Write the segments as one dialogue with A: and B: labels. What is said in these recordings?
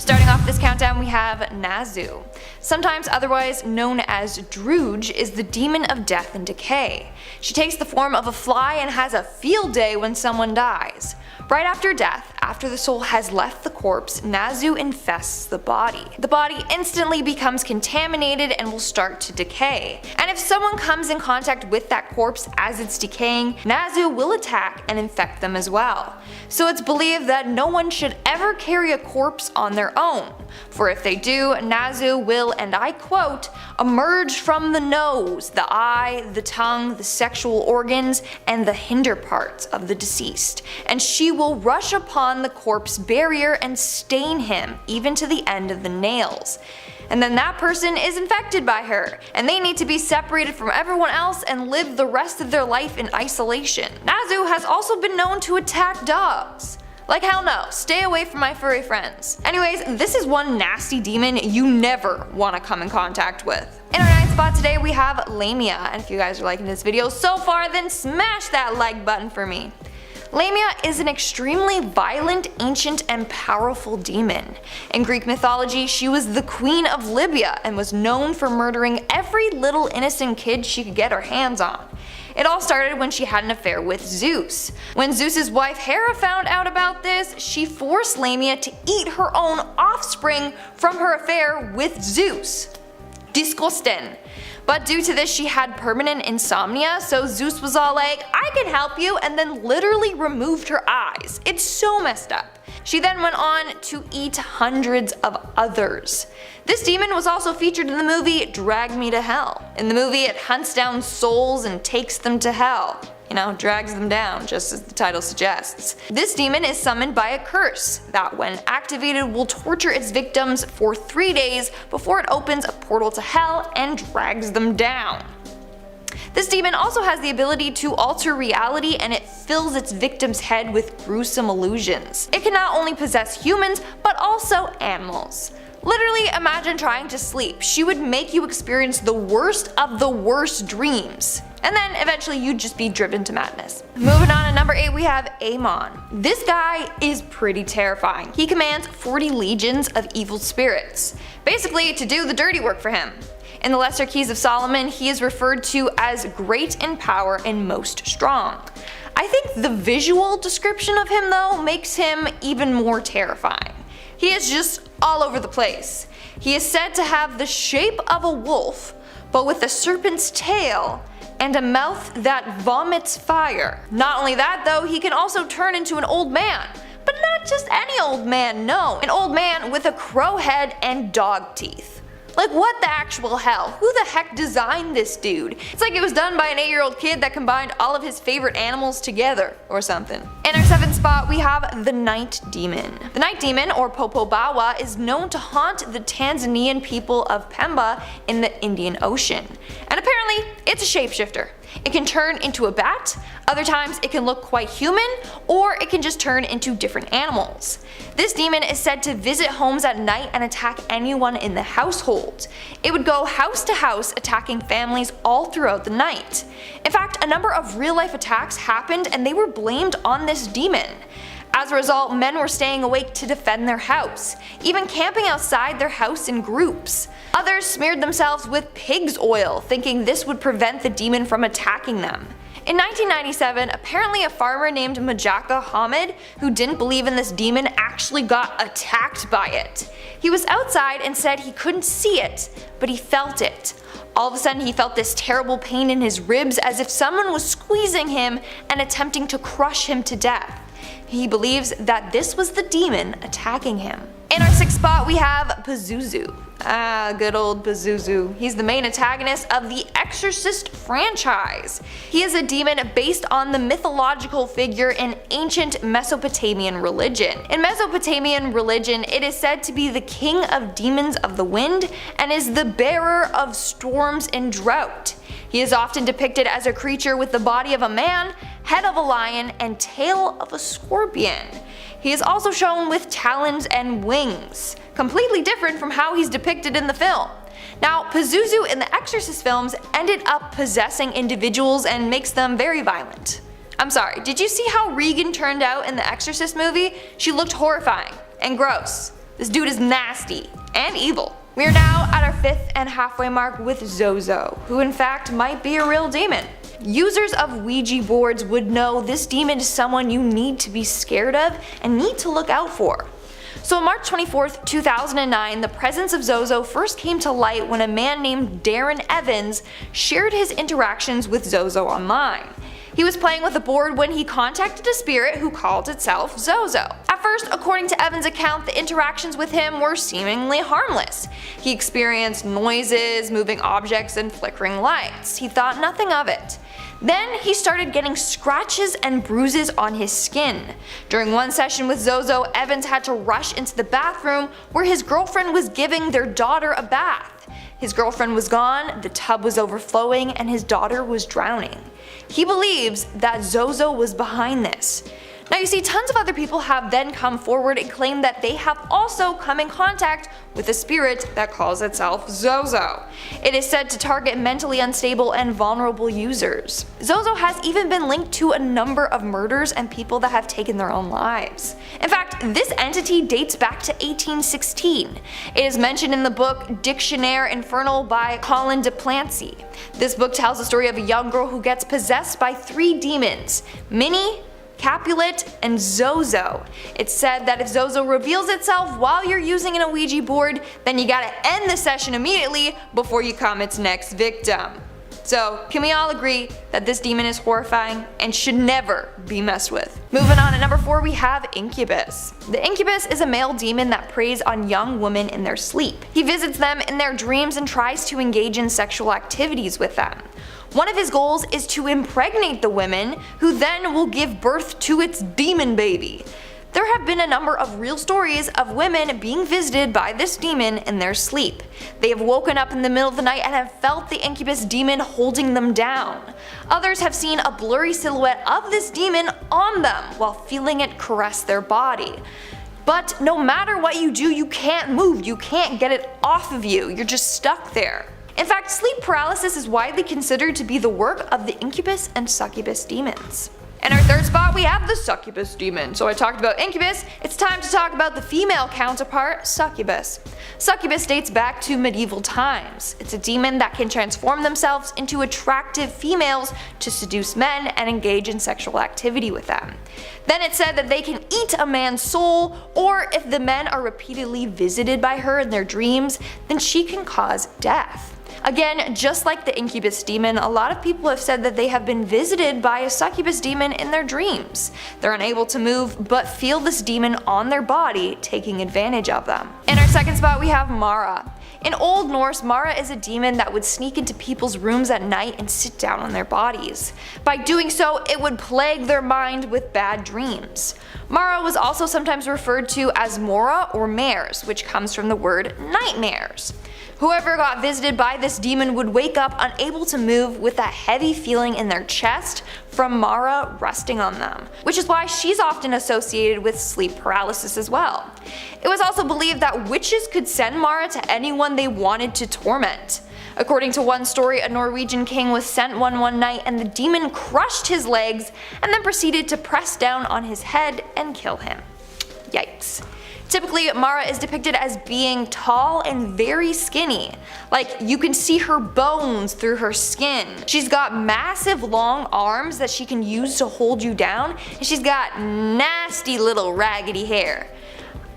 A: Starting off this countdown we have Nazu. Sometimes otherwise known as Druge, is the demon of death and decay. She takes the form of a fly and has a field day when someone dies. Right after death, after the soul has left the corpse, Nazu infests the body. The body instantly becomes contaminated and will start to decay. And if someone comes in contact with that corpse as it's decaying, Nazu will attack and infect them as well. So it's believed that no one should ever carry a corpse on their own, for if they do, Nazu will, and I quote, emerge from the nose, the eye, the tongue, the sexual organs, and the hinder parts of the deceased, and she will rush upon the corpse barrier and stain him even to the end of the nails. And then that person is infected by her, and they need to be separated from everyone else and live the rest of their life in isolation. Nazu has also been known to attack dogs. Like hell no, stay away from my furry friends. Anyways, this is one nasty demon you never want to come in contact with. In our ninth spot today we have Lamia, and if you guys are liking this video so far, then smash that like button for me. Lamia is an extremely violent, ancient, and powerful demon. In Greek mythology, she was the queen of Libya and was known for murdering every little innocent kid she could get her hands on. It all started when she had an affair with Zeus. When Zeus's wife Hera found out about this, she forced Lamia to eat her own offspring from her affair with Zeus. Disgusting. But due to this she had permanent insomnia, so Zeus was all like, I can help you, and then literally removed her eyes. It's so messed up. She then went on to eat hundreds of others. This demon was also featured in the movie Drag Me to Hell. In the movie it hunts down souls and takes them to hell. You know, drags them down, just as the title suggests. This demon is summoned by a curse that, when activated, will torture its victims for 3 days before it opens a portal to hell and drags them down. This demon also has the ability to alter reality, and it fills its victim's head with gruesome illusions. It can not only possess humans, but also animals. Literally, imagine trying to sleep. She would make you experience the worst of the worst dreams. And then eventually you'd just be driven to madness. Moving on to number 8 we have Amon. This guy is pretty terrifying. He commands 40 legions of evil spirits, basically to do the dirty work for him. In the Lesser Keys of Solomon, he is referred to as great in power and most strong. I think the visual description of him though makes him even more terrifying. He is just all over the place. He is said to have the shape of a wolf, but with a serpent's tail and a mouth that vomits fire. Not only that though, he can also turn into an old man. But not just any old man, no. An old man with a crow head and dog teeth. Like what the actual hell? Who the heck designed this dude? It's like it was done by an 8-year-old kid that combined all of his favorite animals together or something. In our 7th spot we have the Night Demon. The Night Demon, or Popo Bawa, is known to haunt the Tanzanian people of Pemba in the Indian Ocean. And apparently it's a shapeshifter. It can turn into a bat, other times it can look quite human, or it can just turn into different animals. This demon is said to visit homes at night and attack anyone in the household. It would go house to house attacking families all throughout the night. In fact, a number of real-life attacks happened and they were blamed on this demon. As a result, men were staying awake to defend their house, even camping outside their house in groups. Others smeared themselves with pig's oil, thinking this would prevent the demon from attacking them. In 1997, apparently a farmer named Majaka Hamid, who didn't believe in this demon, actually got attacked by it. He was outside and said he couldn't see it, but he felt it. All of a sudden he felt this terrible pain in his ribs, as if someone was squeezing him and attempting to crush him to death. He believes that this was the demon attacking him. In our 6th spot we have Pazuzu. Good old Pazuzu. He's the main antagonist of the Exorcist franchise. He is a demon based on the mythological figure in ancient Mesopotamian religion. In Mesopotamian religion, it is said to be the king of demons of the wind and is the bearer of storms and drought. He is often depicted as a creature with the body of a man, head of a lion, and tail of a scorpion. He is also shown with talons and wings, completely different from how he's depicted in the film. Now, Pazuzu in the Exorcist films ended up possessing individuals and makes them very violent. I'm sorry, did you see how Regan turned out in the Exorcist movie? She looked horrifying and gross. This dude is nasty and evil. We are now at our 5th and halfway mark with Zozo, who in fact might be a real demon. Users of Ouija boards would know this demon is someone you need to be scared of and need to look out for. So on March 24th, 2009, the presence of Zozo first came to light when a man named Darren Evans shared his interactions with Zozo online. He was playing with a board when he contacted a spirit who called itself Zozo. At first, according to Evans' account, the interactions with him were seemingly harmless. He experienced noises, moving objects, and flickering lights. He thought nothing of it. Then he started getting scratches and bruises on his skin. During one session with Zozo, Evans had to rush into the bathroom where his girlfriend was giving their daughter a bath. His girlfriend was gone, the tub was overflowing, and his daughter was drowning. He believes that Zozo was behind this. Now you see, tons of other people have then come forward and claimed that they have also come in contact with a spirit that calls itself Zozo. It is said to target mentally unstable and vulnerable users. Zozo has even been linked to a number of murders and people that have taken their own lives. In fact, this entity dates back to 1816. It is mentioned in the book Dictionnaire Infernal by Colin de Plancy. This book tells the story of a young girl who gets possessed by 3 demons: Minnie, Capulet, and Zozo. It's said that if Zozo reveals itself while you're using an Ouija board, then you gotta end the session immediately before you become its next victim. So can we all agree that this demon is horrifying and should never be messed with? Moving on, at number 4 we have Incubus. The Incubus is a male demon that preys on young women in their sleep. He visits them in their dreams and tries to engage in sexual activities with them. One of his goals is to impregnate the women, who then will give birth to its demon baby. There have been a number of real stories of women being visited by this demon in their sleep. They have woken up in the middle of the night and have felt the incubus demon holding them down. Others have seen a blurry silhouette of this demon on them while feeling it caress their body. But no matter what you do, you can't move, you can't get it off of you, you're just stuck there. In fact, sleep paralysis is widely considered to be the work of the incubus and succubus demons. In our 3rd spot we have the succubus demon. So I talked about incubus, it's time to talk about the female counterpart, succubus. Succubus dates back to medieval times. It's a demon that can transform themselves into attractive females to seduce men and engage in sexual activity with them. Then it's said that they can eat a man's soul, or if the men are repeatedly visited by her in their dreams, then she can cause death. Again, just like the incubus demon, a lot of people have said that they have been visited by a succubus demon in their dreams. They're unable to move but feel this demon on their body, taking advantage of them. In our 2nd spot we have Mara. In Old Norse, Mara is a demon that would sneak into people's rooms at night and sit down on their bodies. By doing so, it would plague their mind with bad dreams. Mara was also sometimes referred to as Mora or mares, which comes from the word nightmares. Whoever got visited by this demon would wake up unable to move with that heavy feeling in their chest from Mara resting on them, which is why she's often associated with sleep paralysis as well. It was also believed that witches could send Mara to anyone they wanted to torment. According to one story, a Norwegian king was sent one night and the demon crushed his legs and then proceeded to press down on his head and kill him. Yikes. Typically, Mara is depicted as being tall and very skinny. Like, you can see her bones through her skin. She's got massive long arms that she can use to hold you down, and she's got nasty little raggedy hair.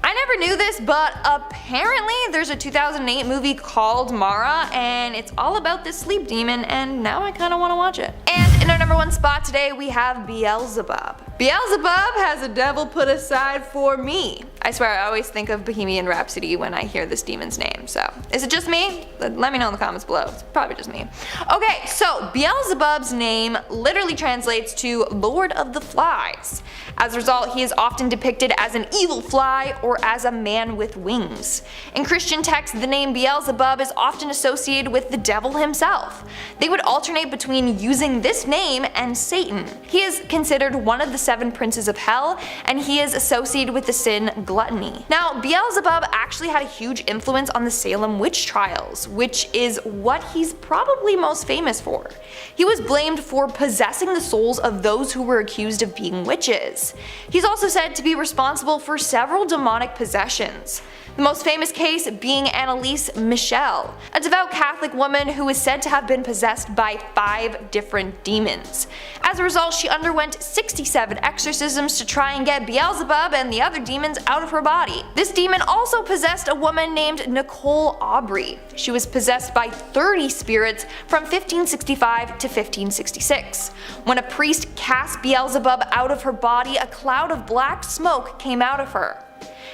A: I never knew this, but apparently there's a 2008 movie called Mara, and it's all about this sleep demon, and now I kinda wanna watch it. And in our number 1 spot today we have Beelzebub. Beelzebub has a devil put aside for me. I swear I always think of Bohemian Rhapsody when I hear this demon's name, so is it just me? Let me know in the comments below, it's probably just me. Okay, so Beelzebub's name literally translates to Lord of the Flies. As a result, he is often depicted as an evil fly or as a man with wings. In Christian texts, the name Beelzebub is often associated with the devil himself. They would alternate between using this name and Satan. He is considered one of the 7 princes of hell, and he is associated with the sin gluttony. Now, Beelzebub actually had a huge influence on the Salem witch trials, which is what he's probably most famous for. He was blamed for possessing the souls of those who were accused of being witches. He's also said to be responsible for several demonic possessions. The most famous case being Annalise Michel, a devout Catholic woman who is said to have been possessed by 5 different demons. As a result, she underwent 67 exorcisms to try and get Beelzebub and the other demons out of her body. This demon also possessed a woman named Nicole Aubry. She was possessed by 30 spirits from 1565 to 1566. When a priest cast Beelzebub out of her body, a cloud of black smoke came out of her.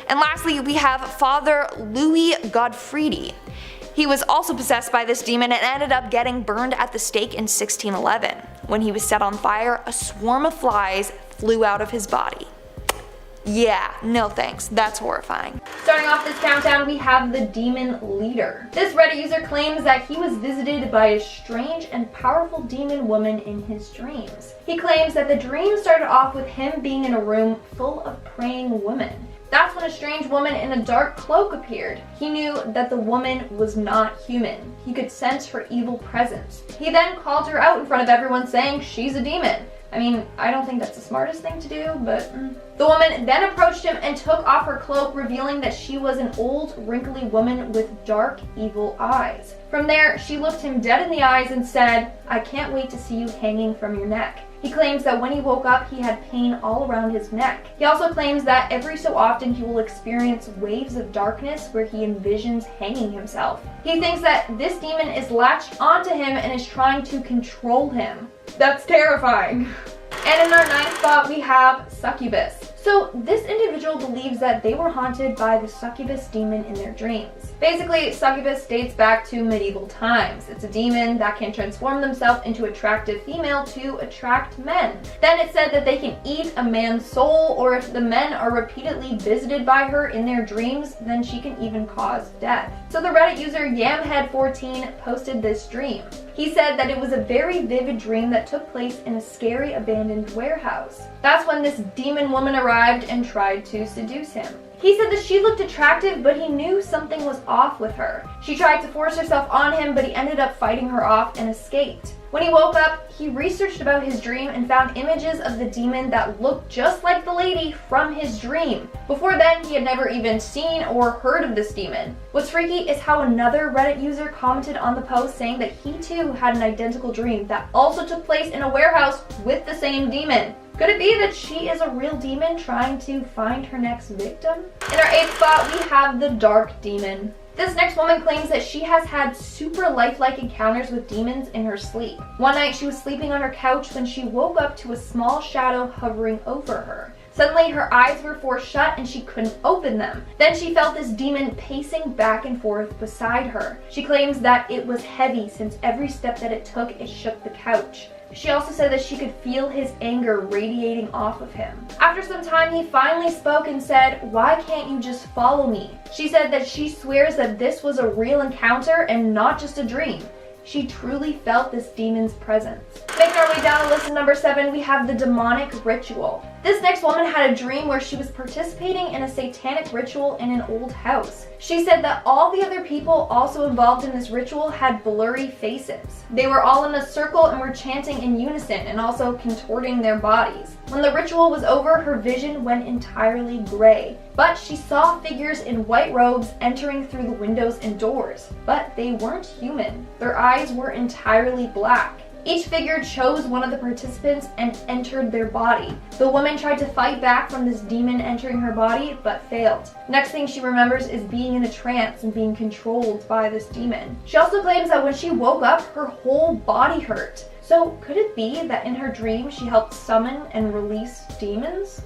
A: And lastly, we have Father Louis Godfredi. He was also possessed by this demon and ended up getting burned at the stake in 1611. When he was set on fire, a swarm of flies flew out of his body. Yeah, no thanks, that's horrifying. Starting off this countdown, we have the Demon Leader. This Reddit user claims that he was visited by a strange and powerful demon woman in his dreams. He claims that the dream started off with him being in a room full of praying women. That's when a strange woman in a dark cloak appeared. He knew that the woman was not human. He could sense her evil presence. He then called her out in front of everyone saying she's a demon. I mean, I don't think that's the smartest thing to do, but The woman then approached him and took off her cloak, revealing that she was an old, wrinkly woman with dark, evil eyes. From there, she looked him dead in the eyes and said, "I can't wait to see you hanging from your neck." He claims that when he woke up, he had pain all around his neck. He also claims that every so often he will experience waves of darkness where he envisions hanging himself. He thinks that this demon is latched onto him and is trying to control him. That's terrifying. And in our 9th spot, we have Succubus. So this individual believes that they were haunted by the succubus demon in their dreams. Basically, succubus dates back to medieval times. It's a demon that can transform themselves into attractive female to attract men. Then it's said that they can eat a man's soul, or if the men are repeatedly visited by her in their dreams, then she can even cause death. So the Reddit user Yamhead14 posted this dream. He said that it was a very vivid dream that took place in a scary abandoned warehouse. That's when this demon woman arrived and tried to seduce him. He said that she looked attractive, but he knew something was off with her. She tried to force herself on him, but he ended up fighting her off and escaped. When he woke up, he researched about his dream and found images of the demon that looked just like the lady from his dream. Before then, he had never even seen or heard of this demon. What's freaky is how another Reddit user commented on the post saying that he too had an identical dream that also took place in a warehouse with the same demon. Could it be that she is a real demon trying to find her next victim? In our 8th spot, we have the Dark Demon. This next woman claims that she has had super lifelike encounters with demons in her sleep. One night she was sleeping on her couch when she woke up to a small shadow hovering over her. Suddenly her eyes were forced shut and she couldn't open them. Then she felt this demon pacing back and forth beside her. She claims that it was heavy since every step that it took, it shook the couch. She also said that she could feel his anger radiating off of him. After some time, he finally spoke and said, "Why can't you just follow me?" She said that she swears that this was a real encounter and not just a dream. She truly felt this demon's presence. Making our way down the list at number 7, we have the demonic ritual. This next woman had a dream where she was participating in a satanic ritual in an old house. She said that all the other people also involved in this ritual had blurry faces. They were all in a circle and were chanting in unison and also contorting their bodies. When the ritual was over, her vision went entirely gray. But she saw figures in white robes entering through the windows and doors. But they weren't human. Their eyes were entirely black. Each figure chose one of the participants and entered their body. The woman tried to fight back from this demon entering her body, but failed. Next thing she remembers is being in a trance and being controlled by this demon. She also claims that when she woke up, her whole body hurt. So could it be that in her dream she helped summon and release demons?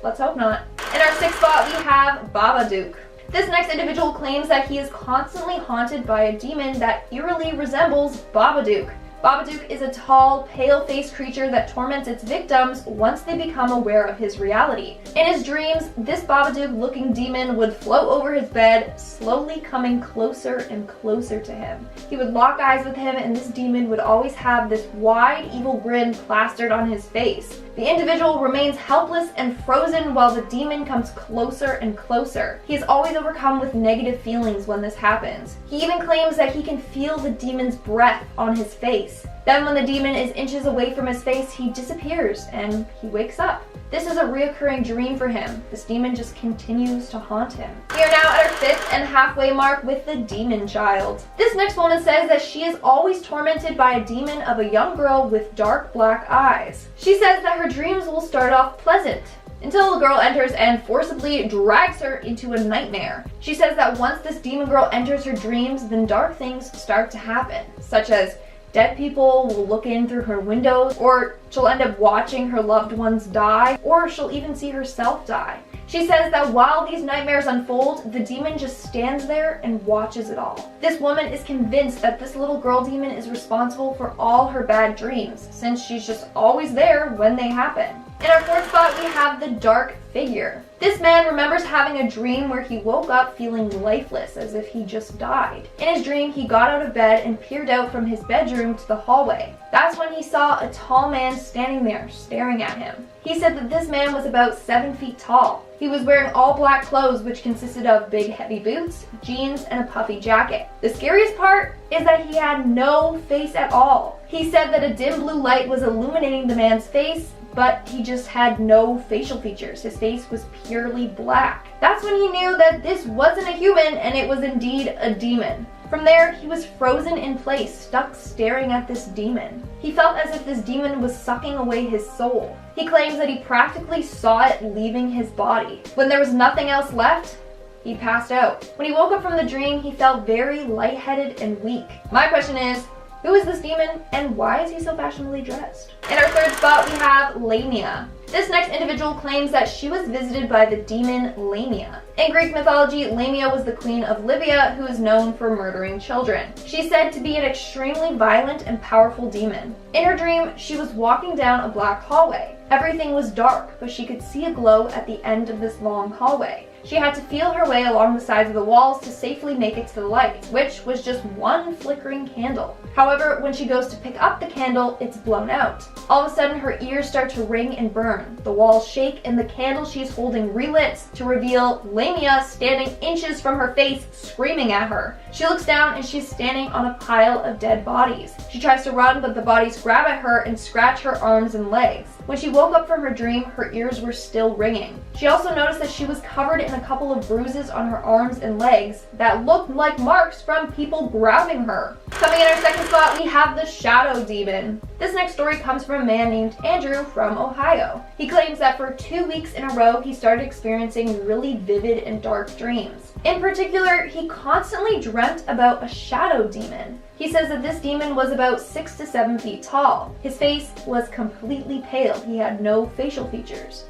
A: Let's hope not. In our 6th spot, we have Babadook. This next individual claims that he is constantly haunted by a demon that eerily resembles Babadook. Babadook is a tall, pale-faced creature that torments its victims once they become aware of his reality. In his dreams, this Babadook-looking demon would float over his bed, slowly coming closer and closer to him. He would lock eyes with him, and this demon would always have this wide, evil grin plastered on his face. The individual remains helpless and frozen while the demon comes closer and closer. He is always overcome with negative feelings when this happens. He even claims that he can feel the demon's breath on his face. Then when the demon is inches away from his face, he disappears and he wakes up. This is a reoccurring dream for him. This demon just continues to haunt him. We are now at our 5th and halfway mark with the demon child. This next woman says that she is always tormented by a demon of a young girl with dark black eyes. She says that her dreams will start off pleasant until the girl enters and forcibly drags her into a nightmare. She says that once this demon girl enters her dreams, then dark things start to happen, such as dead people will look in through her windows, or she'll end up watching her loved ones die, or she'll even see herself die. She says that while these nightmares unfold, the demon just stands there and watches it all. This woman is convinced that this little girl demon is responsible for all her bad dreams, since she's just always there when they happen. In our 4th spot, we have the dark figure. This man remembers having a dream where he woke up feeling lifeless, as if he just died. In his dream, he got out of bed and peered out from his bedroom to the hallway. That's when he saw a tall man standing there, staring at him. He said that this man was about 7 feet tall. He was wearing all black clothes, which consisted of big heavy boots, jeans, and a puffy jacket. The scariest part is that he had no face at all. He said that a dim blue light was illuminating the man's face, but he just had no facial features. His face was purely black. That's when he knew that this wasn't a human and it was indeed a demon. From there, he was frozen in place, stuck staring at this demon. He felt as if this demon was sucking away his soul. He claims that he practically saw it leaving his body. When there was nothing else left, he passed out. When he woke up from the dream, he felt very lightheaded and weak. My question is, who is this demon and why is he so fashionably dressed? In our 3rd spot, we have Lamia. This next individual claims that she was visited by the demon Lamia. In Greek mythology, Lamia was the queen of Libya who is known for murdering children. She's said to be an extremely violent and powerful demon. In her dream, she was walking down a black hallway. Everything was dark, but she could see a glow at the end of this long hallway. She had to feel her way along the sides of the walls to safely make it to the light, which was just one flickering candle. However, when she goes to pick up the candle, it's blown out. All of a sudden, her ears start to ring and burn. The walls shake and the candle she's holding relits to reveal Lamia standing inches from her face, screaming at her. She looks down and she's standing on a pile of dead bodies. She tries to run, but the bodies grab at her and scratch her arms and legs. When she woke up from her dream, her ears were still ringing. She also noticed that she was covered in a couple of bruises on her arms and legs that looked like marks from people grabbing her. Coming in our 2nd spot, we have the shadow demon. This next story comes from a man named Andrew from Ohio. He claims that for 2 weeks in a row, he started experiencing really vivid and dark dreams. In particular, he constantly dreamt about a shadow demon. He says that this demon was about 6 to 7 feet tall. His face was completely pale. He had no facial features.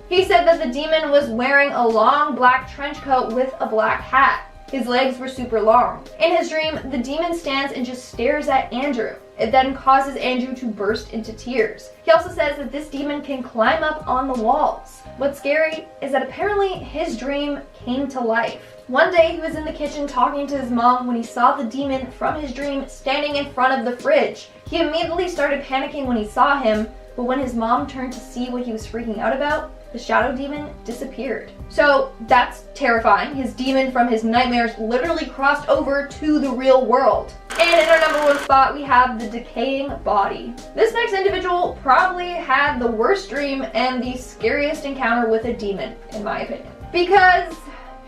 A: He said that the demon was wearing a long black trench coat with a black hat. His legs were super long. In his dream, the demon stands and just stares at Andrew. It then causes Andrew to burst into tears. He also says that this demon can climb up on the walls. What's scary is that apparently his dream came to life. One day he was in the kitchen talking to his mom when he saw the demon from his dream standing in front of the fridge. He immediately started panicking when he saw him, but when his mom turned to see what he was freaking out about, the shadow demon disappeared. So that's terrifying. His demon from his nightmares literally crossed over to the real world. And in our number 1 spot, we have the decaying body. This next individual probably had the worst dream and the scariest encounter with a demon, in my opinion, because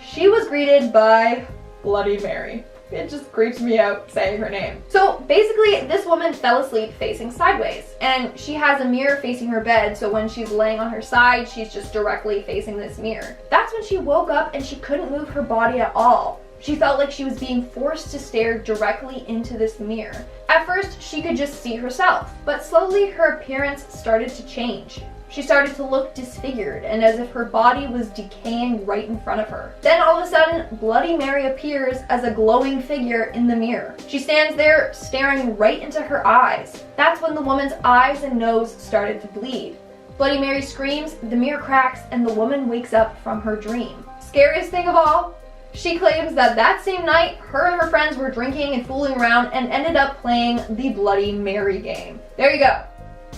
A: she was greeted by Bloody Mary. It just creeps me out saying her name. So basically, this woman fell asleep facing sideways, and she has a mirror facing her bed, so when she's laying on her side, she's just directly facing this mirror. That's when she woke up and she couldn't move her body at all. She felt like she was being forced to stare directly into this mirror. At first, she could just see herself, but slowly her appearance started to change. She started to look disfigured and as if her body was decaying right in front of her. Then all of a sudden, Bloody Mary appears as a glowing figure in the mirror. She stands there staring right into her eyes. That's when the woman's eyes and nose started to bleed. Bloody Mary screams, the mirror cracks, and the woman wakes up from her dream. Scariest thing of all, she claims that same night, her and her friends were drinking and fooling around and ended up playing the Bloody Mary game. There you go.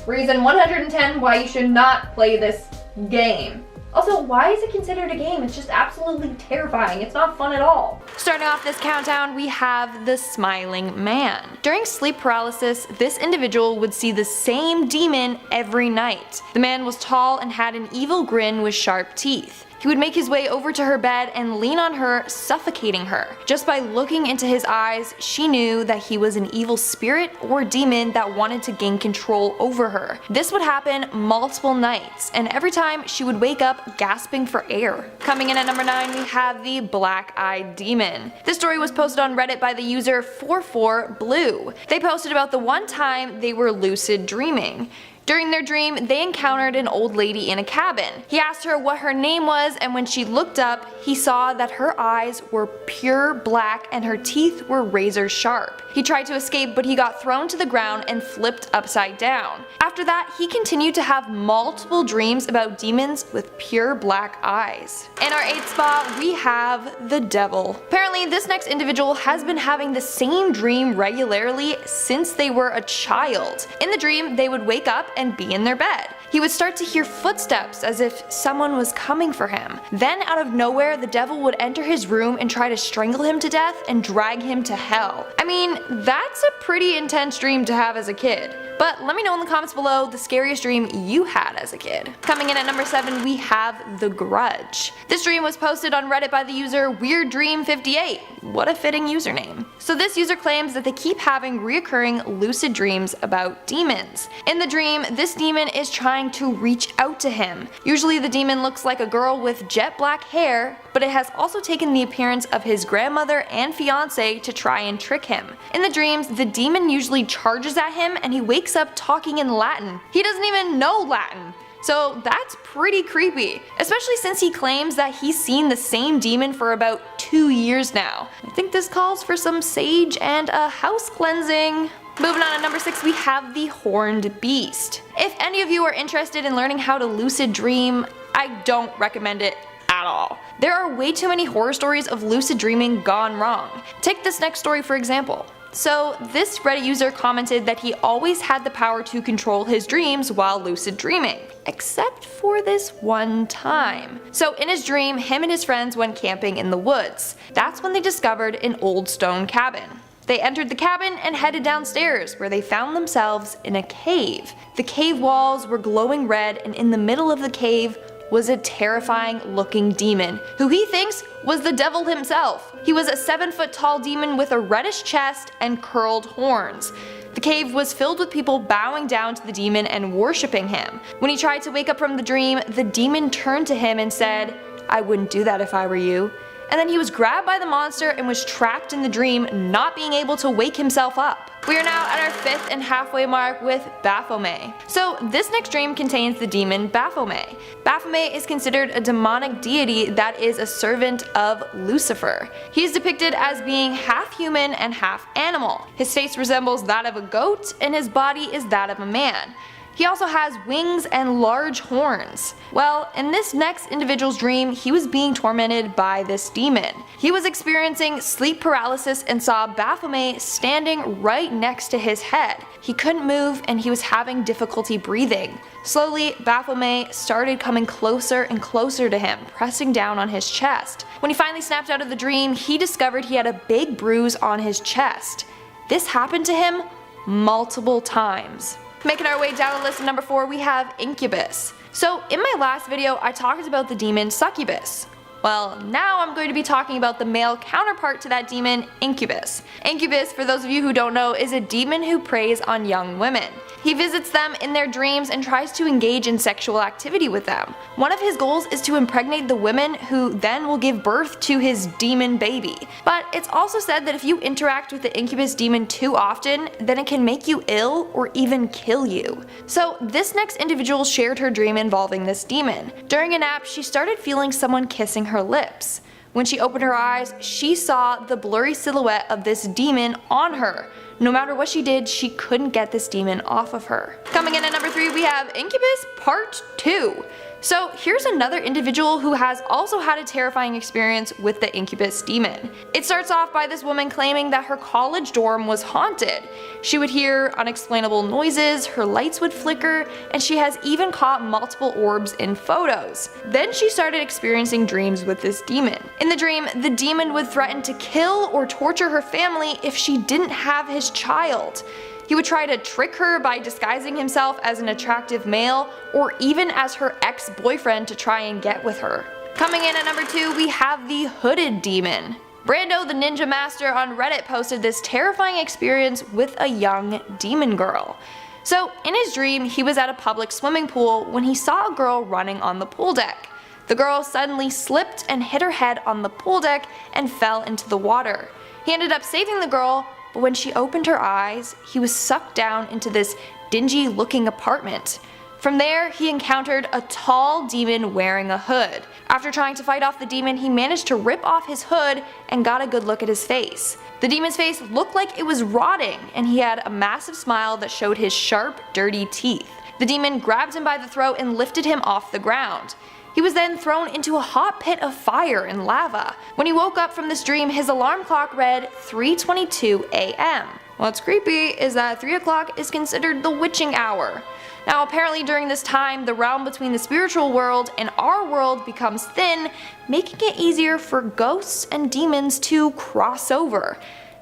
A: Reason 110 why you should not play this game. Also, why is it considered a game? It's just absolutely terrifying. It's not fun at all. Starting off this countdown, we have the Smiling Man. During sleep paralysis, this individual would see the same demon every night. The man was tall and had an evil grin with sharp teeth. He would make his way over to her bed and lean on her, suffocating her. Just by looking into his eyes, she knew that he was an evil spirit or demon that wanted to gain control over her. This would happen multiple nights, and every time she would wake up gasping for air. Coming in at number 9, we have the Black-Eyed Demon. This story was posted on Reddit by the user 44blue. They posted about the one time they were lucid dreaming. During their dream, they encountered an old lady in a cabin. He asked her what her name was, and when she looked up, he saw that her eyes were pure black and her teeth were razor sharp. He tried to escape, but he got thrown to the ground and flipped upside down. After that, he continued to have multiple dreams about demons with pure black eyes. In our 8th spot, we have the Devil. Apparently, this next individual has been having the same dream regularly since they were a child. In the dream, they would wake up and be in their bed. He would start to hear footsteps as if someone was coming for him. Then out of nowhere, the devil would enter his room and try to strangle him to death and drag him to hell. I mean, that's a pretty intense dream to have as a kid. But let me know in the comments below the scariest dream you had as a kid. Coming in at number 7, we have The Grudge. This dream was posted on Reddit by the user WeirdDream58. What a fitting username. So this user claims that they keep having reoccurring lucid dreams about demons. In the dream, this demon is trying to reach out to him. Usually the demon looks like a girl with jet black hair, but it has also taken the appearance of his grandmother and fiance to try and trick him. In the dreams, the demon usually charges at him and he wakes up talking in Latin. He doesn't even know Latin. So that's pretty creepy, especially since he claims that he's seen the same demon for about 2 years now. I think this calls for some sage and a house cleansing. Moving on to number 6, we have the Horned Beast. If any of you are interested in learning how to lucid dream, I don't recommend it at all. There are way too many horror stories of lucid dreaming gone wrong. Take this next story for example. So this Reddit user commented that he always had the power to control his dreams while lucid dreaming, except for this one time. So in his dream, him and his friends went camping in the woods. That's when they discovered an old stone cabin. They entered the cabin and headed downstairs, where they found themselves in a cave. The cave walls were glowing red, and in the middle of the cave was a terrifying looking demon, who he thinks was the devil himself. He was a 7-foot tall demon with a reddish chest and curled horns. The cave was filled with people bowing down to the demon and worshipping him. When he tried to wake up from the dream, the demon turned to him and said, "I wouldn't do that if I were you." And then he was grabbed by the monster and was trapped in the dream, not being able to wake himself up. We are now at our 5th and halfway mark with Baphomet. So this next dream contains the demon Baphomet. Baphomet is considered a demonic deity that is a servant of Lucifer. He is depicted as being half human and half animal. His face resembles that of a goat and his body is that of a man. He also has wings and large horns. Well, in this next individual's dream, he was being tormented by this demon. He was experiencing sleep paralysis and saw Baphomet standing right next to his head. He couldn't move and he was having difficulty breathing. Slowly, Baphomet started coming closer and closer to him, pressing down on his chest. When he finally snapped out of the dream, he discovered he had a big bruise on his chest. This happened to him multiple times. Making our way down the list at number 4, we have Incubus. So in my last video, I talked about the demon Succubus. Well, now I'm going to be talking about the male counterpart to that demon, Incubus. Incubus, for those of you who don't know, is a demon who preys on young women. He visits them in their dreams and tries to engage in sexual activity with them. One of his goals is to impregnate the women, who then will give birth to his demon baby. But it's also said that if you interact with the Incubus demon too often, then it can make you ill or even kill you. So this next individual shared her dream involving this demon. During a nap, she started feeling someone kissing her lips. When she opened her eyes, she saw the blurry silhouette of this demon on her. No matter what she did, she couldn't get this demon off of her. Coming in at number 3, we have Incubus Part 2. So here's another individual who has also had a terrifying experience with the incubus demon. It starts off by this woman claiming that her college dorm was haunted. She would hear unexplainable noises, her lights would flicker, and she has even caught multiple orbs in photos. Then she started experiencing dreams with this demon. In the dream, the demon would threaten to kill or torture her family if she didn't have his child. He would try to trick her by disguising himself as an attractive male, or even as her ex-boyfriend to try and get with her. Coming in at number 2, we have the hooded demon. Brando the Ninja Master on Reddit posted this terrifying experience with a young demon girl. So in his dream, he was at a public swimming pool when he saw a girl running on the pool deck. The girl suddenly slipped and hit her head on the pool deck and fell into the water. He ended up saving the girl, but when she opened her eyes, he was sucked down into this dingy looking apartment. From there, he encountered a tall demon wearing a hood. After trying to fight off the demon, he managed to rip off his hood and got a good look at his face. The demon's face looked like it was rotting, and he had a massive smile that showed his sharp, dirty teeth. The demon grabbed him by the throat and lifted him off the ground. He was then thrown into a hot pit of fire and lava. When he woke up from this dream, his alarm clock read 3:22 a.m. What's creepy is that 3 o'clock is considered the witching hour. Now apparently during this time, the realm between the spiritual world and our world becomes thin, making it easier for ghosts and demons to cross over.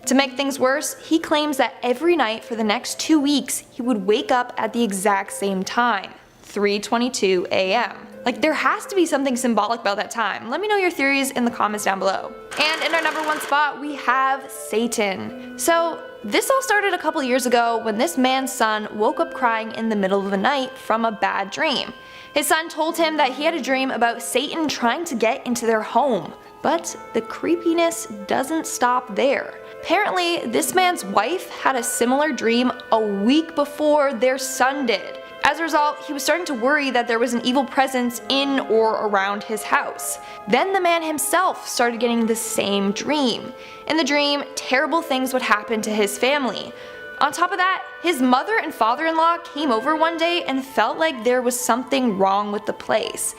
A: To make things worse, he claims that every night for the next 2 weeks, he would wake up at the exact same time, 3:22 a.m. Like, there has to be something symbolic about that time. Let me know your theories in the comments down below. And in our number 1 spot, we have Satan. So this all started a couple years ago when this man's son woke up crying in the middle of the night from a bad dream. His son told him that he had a dream about Satan trying to get into their home. But the creepiness doesn't stop there. Apparently, this man's wife had a similar dream a week before their son did. As a result, he was starting to worry that there was an evil presence in or around his house. Then the man himself started getting the same dream. In the dream, terrible things would happen to his family. On top of that, his mother and father-in-law came over one day and felt like there was something wrong with the place.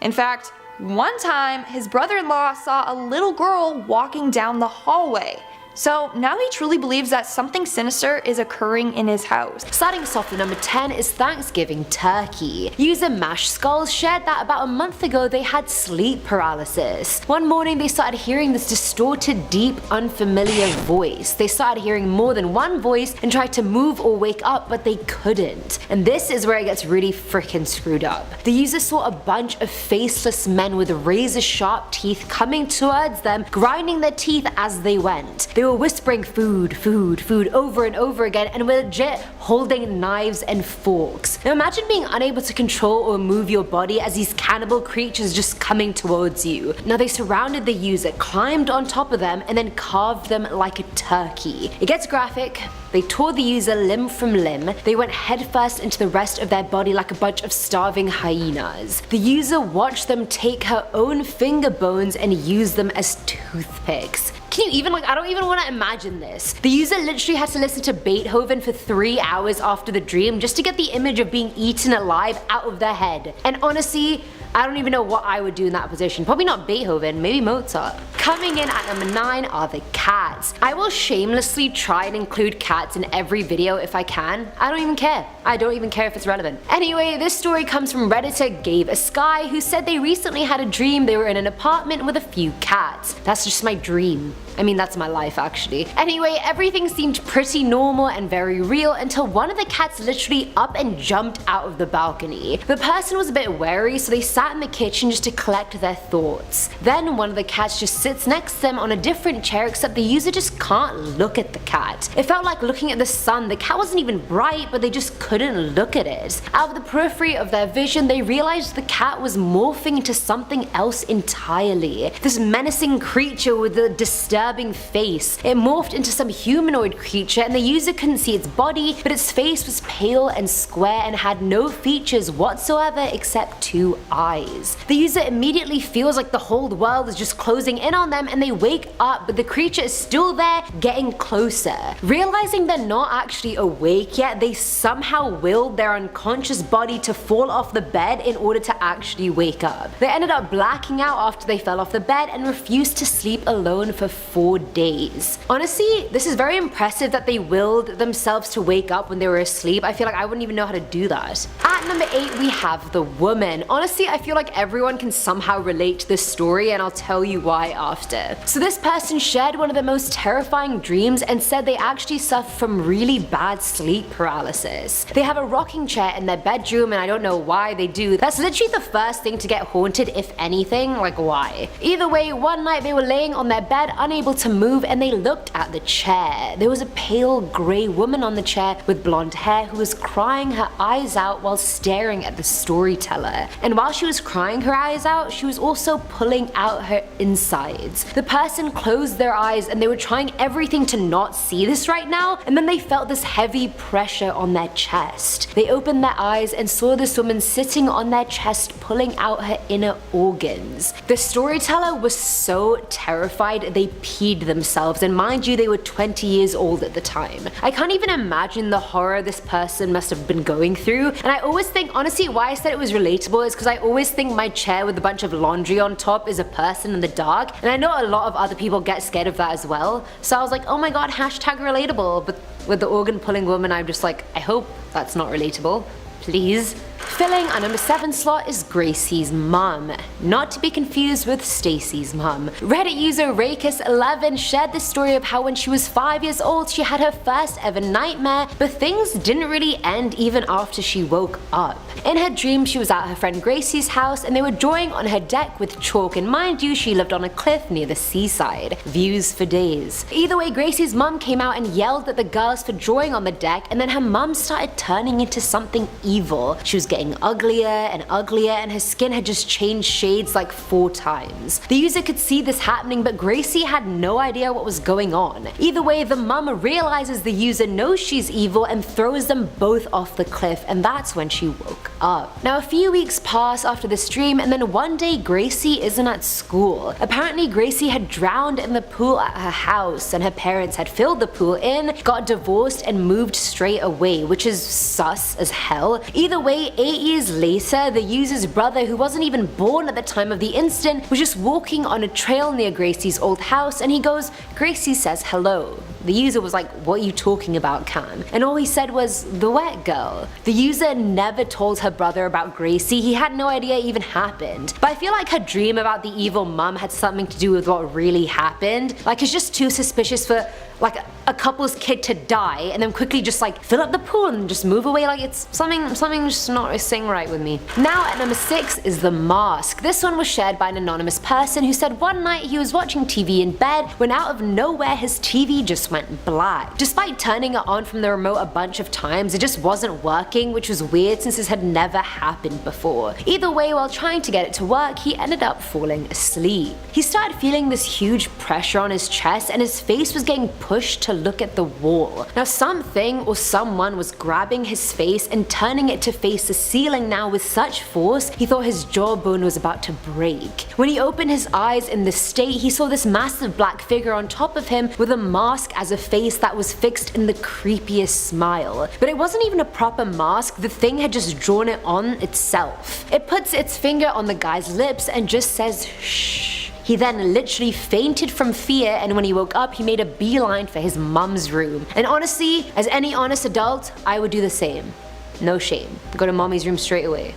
A: In fact, one time, his brother-in-law saw a little girl walking down the hallway. So now he truly believes that something sinister is occurring in his house.
B: Starting us off at number 10 is Thanksgiving turkey. User Mash Skulls shared that about a month ago they had sleep paralysis. One morning they started hearing this distorted, deep, unfamiliar voice. They started hearing more than one voice and tried to move or wake up, but they couldn't. And this is where it gets really freaking screwed up. The user saw a bunch of faceless men with razor sharp teeth coming towards them, grinding their teeth as they went. They were whispering food, food, food over and over again, and were legit holding knives and forks. Now imagine being unable to control or move your body as these cannibal creatures just coming towards you. Now they surrounded the user, climbed on top of them, and then carved them like a turkey. It gets graphic. They tore the user limb from limb. They went headfirst into the rest of their body like a bunch of starving hyenas. The user watched them take her own finger bones and use them as toothpicks. Can you even, I don't even want to imagine this. The user literally had to listen to Beethoven for 3 hours after the dream just to get the image of being eaten alive out of their head. And honestly, I don't even know what I would do in that position. Probably not Beethoven, maybe Mozart. Coming in at number 9 are the cats. I will shamelessly try and include cats in every video if I can. I don't even care. I don't even care if it's relevant. Anyway, this story comes from Redditor Gave a Sky, who said they recently had a dream they were in an apartment with a few cats. That's just my dream. I mean, that's my life actually. Anyway, everything seemed pretty normal and very real until one of the cats literally up and jumped out of the balcony. The person was a bit wary, so they sat in the kitchen just to collect their thoughts. Then one of the cats just sits next to them on a different chair, except the user just can't look at the cat. It felt like looking at the sun. The cat wasn't even bright, but they just couldn't look at it. Out of the periphery of their vision, they realized the cat was morphing into something else entirely. This menacing creature with a disturbing face. It morphed into some humanoid creature, and the user couldn't see its body, but its face was pale and square and had no features whatsoever except 2 eyes. eyes. The user immediately feels like the whole world is just closing in on them, and they wake up, but the creature is still there, getting closer. Realizing they're not actually awake yet, they somehow willed their unconscious body to fall off the bed in order to actually wake up. They ended up blacking out after they fell off the bed and refused to sleep alone for 4 days. Honestly, this is very impressive that they willed themselves to wake up when they were asleep. I feel like I wouldn't even know how to do that. At number 8 we have the woman. Honestly, I feel like everyone can somehow relate to this story, and I'll tell you why after. So this person shared one of the most terrifying dreams and said they actually suffer from really bad sleep paralysis. They have a rocking chair in their bedroom, and I don't know why they do. That's literally the first thing to get haunted, if anything. Like, why? Either way, one night they were laying on their bed unable to move, and they looked at the chair. There was a pale grey woman on the chair with blonde hair who was crying her eyes out while staring at the storyteller. And while she was crying her eyes out, she was also pulling out her insides. The person closed their eyes and they were trying everything to not see this right now, and then they felt this heavy pressure on their chest. They opened their eyes and saw this woman sitting on their chest pulling out her inner organs. The storyteller was so terrified they peed themselves, and mind you, they were 20 years old at the time. I can't even imagine the horror this person must have been going through, and I always think, honestly, why I said it was relatable is because I always think my chair with a bunch of laundry on top is a person in the dark, and I know a lot of other people get scared of that as well. So I was like, oh my god, hashtag relatable. But with the organ pulling woman, I'm just like, I hope that's not relatable. Please. Filling our number 7 slot is Gracie's mum, not to be confused with Stacy's mum. Reddit user Rakis11 shared the story of how when she was 5 years old she had her first ever nightmare, but things didn't really end even after she woke up. In her dream she was at her friend Gracie's house and they were drawing on her deck with chalk, and mind you, she lived on a cliff near the seaside. Views for days. Either way, Gracie's mum came out and yelled at the girls for drawing on the deck, and then her mum started turning into something evil. She was getting uglier and uglier, and her skin had just changed shades like 4 times. The user could see this happening, but Gracie had no idea what was going on. Either way, the mum realizes the user knows she's evil and throws them both off the cliff, and that's when she woke up. Now a few weeks pass after this dream, and then one day Gracie isn't at school. Apparently Gracie had drowned in the pool at her house, and her parents had filled the pool in, got divorced, and moved straight away, which is sus as hell. Either way, 8 years later, the user's brother, who wasn't even born at the time of the incident, was just walking on a trail near Gracie's old house, and he goes, "Gracie says hello." The user was like, "What are you talking about, Cam?" And all he said was, "The wet girl." The user never told her brother about Gracie. He had no idea it even happened. But I feel like her dream about the evil mum had something to do with what really happened. Like, it's just too suspicious for like a couple's kid to die and then quickly just like fill up the pool and just move away. Like, it's something just not sitting right with me. Now at number 6 is The Mask. This one was shared by an anonymous person who said one night he was watching TV in bed when out of nowhere his TV just went black. Despite turning it on from the remote a bunch of times, it just wasn't working, which was weird since this had never happened before. Either way, while trying to get it to work, he ended up falling asleep. He started feeling this huge pressure on his chest and his face was getting pushed to look at the wall. Now something or someone was grabbing his face and turning it to face the ceiling now with such force he thought his jawbone was about to break. When he opened his eyes in this state, he saw this massive black figure on top of him with a mask as a face that was fixed in the creepiest smile. But it wasn't even a proper mask, the thing had just drawn it on itself. It puts its finger on the guy's lips and just says shh. He then literally fainted from fear, and when he woke up he made a beeline for his mum's room. And honestly, as any honest adult, I would do the same. No shame. Go to mommy's room straight away.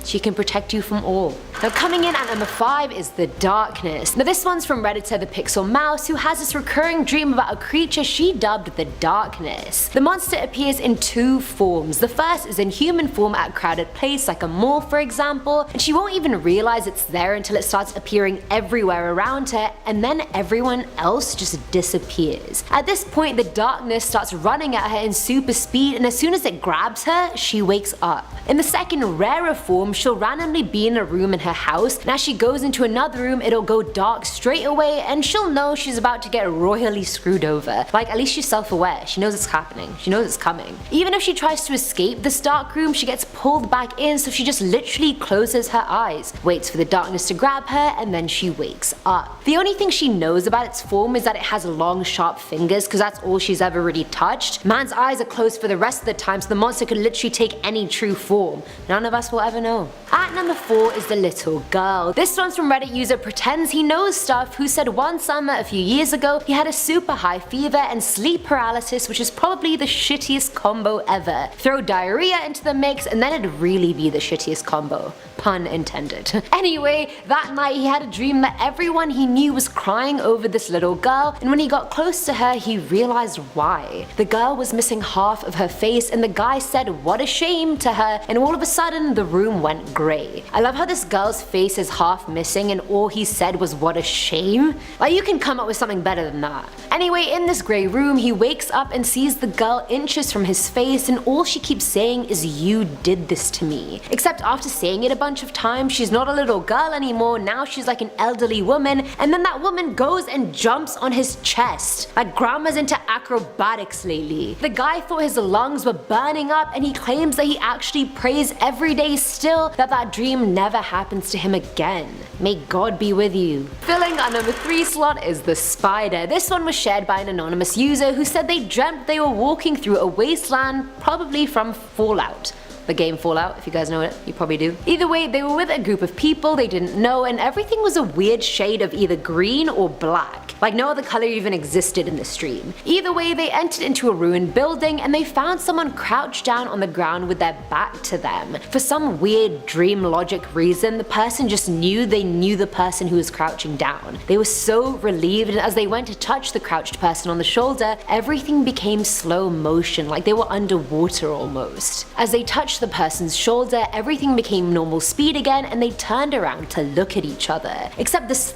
B: She can protect you from all. Now coming in at number 5 is The Darkness. Now this one's from Redditor The Pixel Mouse, who has this recurring dream about a creature she dubbed The Darkness. The monster appears in 2 forms. The first is in human form at a crowded place like a mall for example, and she won't even realize it's there until it starts appearing everywhere around her, and then everyone else just disappears. At this point the darkness starts running at her in super speed, and as soon as it grabs her, she wakes up. In the second rarer form, form, she'll randomly be in a room in her house, and as she goes into another room it'll go dark straight away and she'll know she's about to get royally screwed over. Like, at least she's self-aware, she knows it's happening, she knows it's coming. Even if she tries to escape this dark room, she gets pulled back in, so she just literally closes her eyes, waits for the darkness to grab her, and then she wakes up. The only thing she knows about its form is that it has long sharp fingers, because that's all she's ever really touched. Man's eyes are closed for the rest of the time, so the monster could literally take any true form. None of us will ever know. At number 4 is the little girl. This one's from Reddit user Pretends He Knows Stuff, who said one summer a few years ago he had a super high fever and sleep paralysis, which is probably the shittiest combo ever. Throw diarrhea into the mix and then it'd really be the shittiest combo. Pun intended. Anyway, that night he had a dream that everyone he knew was crying over this little girl, and when he got close to her he realized why. The girl was missing half of her face and the guy said what a shame to her, and all of a sudden the room went grey. I love how this girl's face is half missing and all he said was what a shame. Like, you can come up with something better than that. Anyway, in this grey room he wakes up and sees the girl inches from his face, and all she keeps saying is "you did this to me." Except after saying it a bunch of times, she's not a little girl anymore, now she's like an elderly woman, and then that woman goes and jumps on his chest. Like, grandma's into acrobatics lately. The guy thought his lungs were burning up, and he claims that he actually prays every day still that that dream never happens to him again. May God be with you. Filling our number 3 slot is the spider. This one was shared by an anonymous user who said they dreamt they were walking through a wasteland, probably from Fallout. The game Fallout, if you guys know it, you probably do. Either way, they were with a group of people they didn't know, and everything was a weird shade of either green or black. Like, no other color even existed in this dream. Either way, they entered into a ruined building and they found someone crouched down on the ground with their back to them. For some weird dream logic reason, the person just knew they knew the person who was crouching down. They were so relieved, and as they went to touch the crouched person on the shoulder, everything became slow motion, like they were underwater almost. As they touched the person's shoulder, everything became normal speed again, and they turned around to look at each other. Except this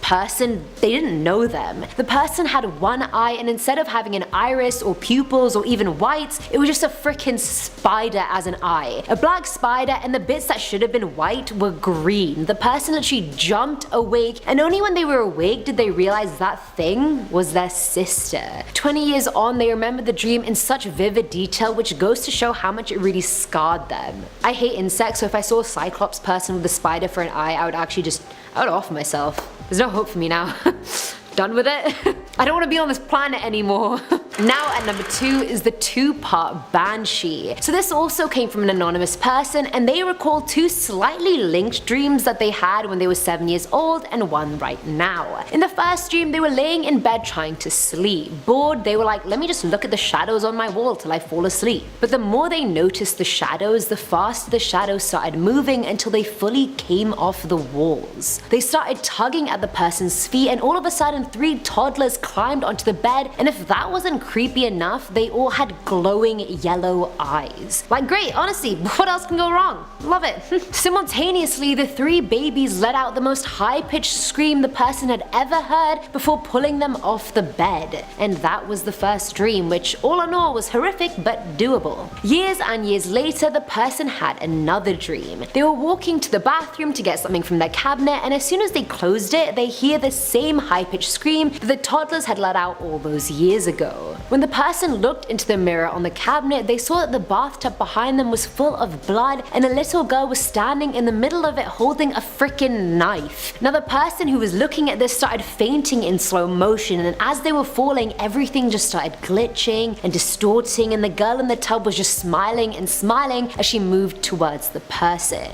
B: person, they didn't know them. The person had one eye, and instead of having an iris or pupils or even whites, it was just a freaking spider as an eye. A black spider, and the bits that should have been white were green. The person literally jumped awake, and only when they were awake did they realize that thing was their sister. 20 years on, they remember the dream in such vivid detail, which goes to show how much it really scarred them. I hate insects, so if I saw a cyclops person with a spider for an eye, I would off myself. There's no hope for me now. Done with it? I don't want to be on this planet anymore. Now at number 2 is the 2-part Banshee. So this also came from an anonymous person, and they recall 2 slightly linked dreams that they had when they were 7 years old and one right now. In the first dream, they were laying in bed trying to sleep. Bored, they were like, let me just look at the shadows on my wall till I fall asleep. But the more they noticed the shadows, the faster the shadows started moving until they fully came off the walls. They started tugging at the person's feet, and all of a sudden 3 toddlers climbed onto the bed, and if that wasn't creepy enough, they all had glowing yellow eyes. Like, great, honestly, what else can go wrong? Love it. Simultaneously, the 3 babies let out the most high-pitched scream the person had ever heard before pulling them off the bed. And that was the first dream, which all in all was horrific but doable. Years and years later, the person had another dream. They were walking to the bathroom to get something from their cabinet, and as soon as they closed it, they hear the same high-pitched scream that the toddlers had let out all those years ago. When the person looked into the mirror on the cabinet, they saw that the bathtub behind them was full of blood, and a little girl was standing in the middle of it holding a freaking knife. Now the person who was looking at this started fainting in slow motion, and as they were falling, everything just started glitching and distorting, and the girl in the tub was just smiling and smiling as she moved towards the person.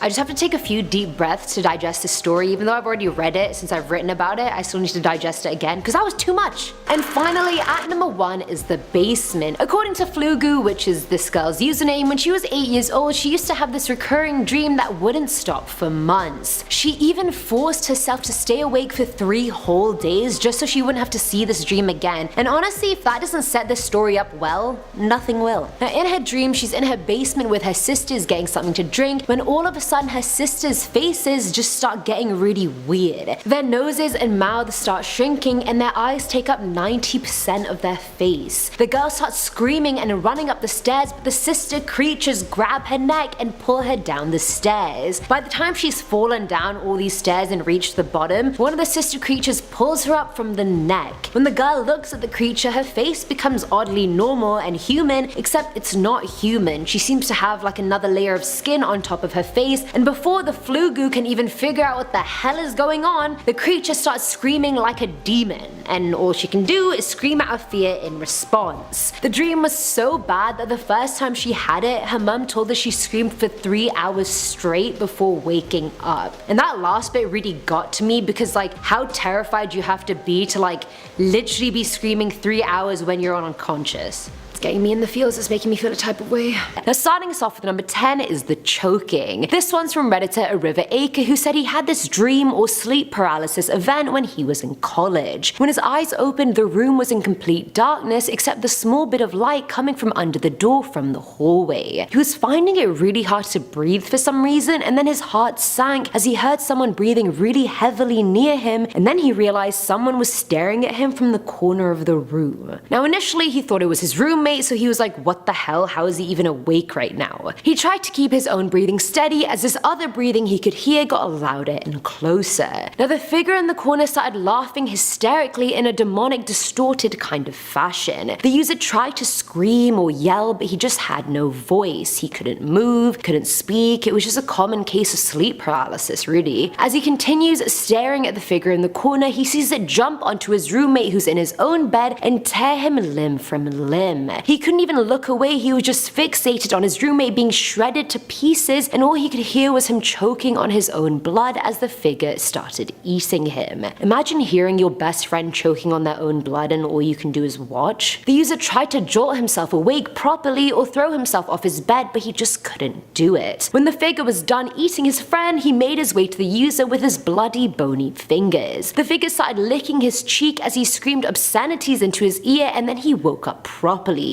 B: I just have to take a few deep breaths to digest this story. Even though I've already read it since I've written about it, I still need to digest it again because that was too much. And finally, at number 1 is the basement. According to Flugu, which is this girl's username, when she was 8 years old, she used to have this recurring dream that wouldn't stop for months. She even forced herself to stay awake for 3 whole days just so she wouldn't have to see this dream again. And honestly, if that doesn't set this story up well, nothing will. Now in her dream, she's in her basement with her sisters getting something to drink when all of a sudden her sisters' faces just start getting really weird. Their noses and mouths start shrinking and their eyes take up 90% of their face. The girl starts screaming and running up the stairs, but the sister creatures grab her neck and pull her down the stairs. By the time she's fallen down all these stairs and reached the bottom, one of the sister creatures pulls her up from the neck. When the girl looks at the creature, her face becomes oddly normal and human, except it's not human. She seems to have like another layer of skin on top of her face, and before the flugu can even figure out what the hell is going on, the creature starts screaming like a demon, and all she can do is scream out of fear in response. The dream was so bad that the first time she had it, her mum told her she screamed for 3 hours straight before waking up. And that last bit really got to me because like how terrified you have to be to like literally be screaming 3 hours when you're unconscious. Getting me in the feels, it's making me feel a type of way. Now starting us off with number 10 is the choking. This one's from Redditor River Acre, who said he had this dream or sleep paralysis event when he was in college. When his eyes opened, the room was in complete darkness except the small bit of light coming from under the door from the hallway. He was finding it really hard to breathe for some reason, and then his heart sank as he heard someone breathing really heavily near him, and then he realized someone was staring at him from the corner of the room. Now initially he thought it was his roommate, so he was like, what the hell, how is he even awake right now? He tried to keep his own breathing steady as this other breathing he could hear got louder and closer. Now the figure in the corner started laughing hysterically in a demonic, distorted kind of fashion. The user tried to scream or yell, but he just had no voice. He couldn't move, couldn't speak. It was just a common case of sleep paralysis, really. As he continues staring at the figure in the corner, he sees it jump onto his roommate who's in his own bed and tear him limb from limb. He couldn't even look away, he was just fixated on his roommate being shredded to pieces, and all he could hear was him choking on his own blood as the figure started eating him. Imagine hearing your best friend choking on their own blood and all you can do is watch. The user tried to jolt himself awake properly or throw himself off his bed, but he just couldn't do it. When the figure was done eating his friend, he made his way to the user with his bloody, bony fingers. The figure started licking his cheek as he screamed obscenities into his ear, and then he woke up properly.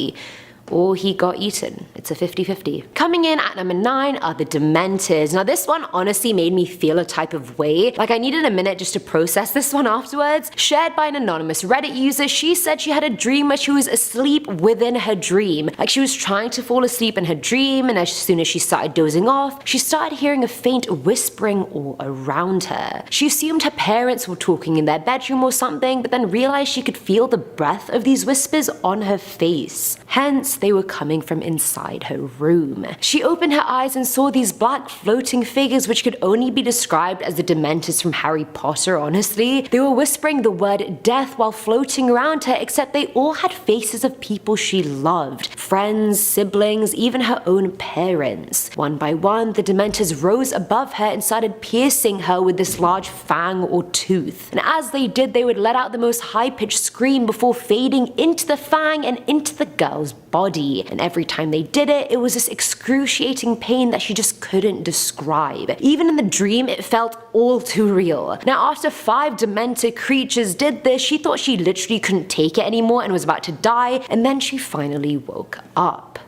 B: Or he got eaten. It's a 50-50. Coming in at number 9 are the Dementors. Now this one honestly made me feel a type of way. Like I needed a minute just to process this one afterwards. Shared by an anonymous Reddit user, she said she had a dream where she was asleep within her dream. Like she was trying to fall asleep in her dream, and as soon as she started dozing off, she started hearing a faint whispering all around her. She assumed her parents were talking in their bedroom or something, but then realized she could feel the breath of these whispers on her face. Hence, they were coming from inside her room. She opened her eyes and saw these black floating figures which could only be described as the Dementors from Harry Potter, honestly. They were whispering the word death while floating around her, except they all had faces of people she loved. Friends, siblings, even her own parents. One by one, the Dementors rose above her and started piercing her with this large fang or tooth. And as they did, they would let out the most high-pitched scream before fading into the fang and into the girl's body. And every time they did it, it was this excruciating pain that she just couldn't describe. Even in the dream, it felt all too real. Now after 5 Dementor creatures did this, she thought she literally couldn't take it anymore and was about to die, and then she finally woke up.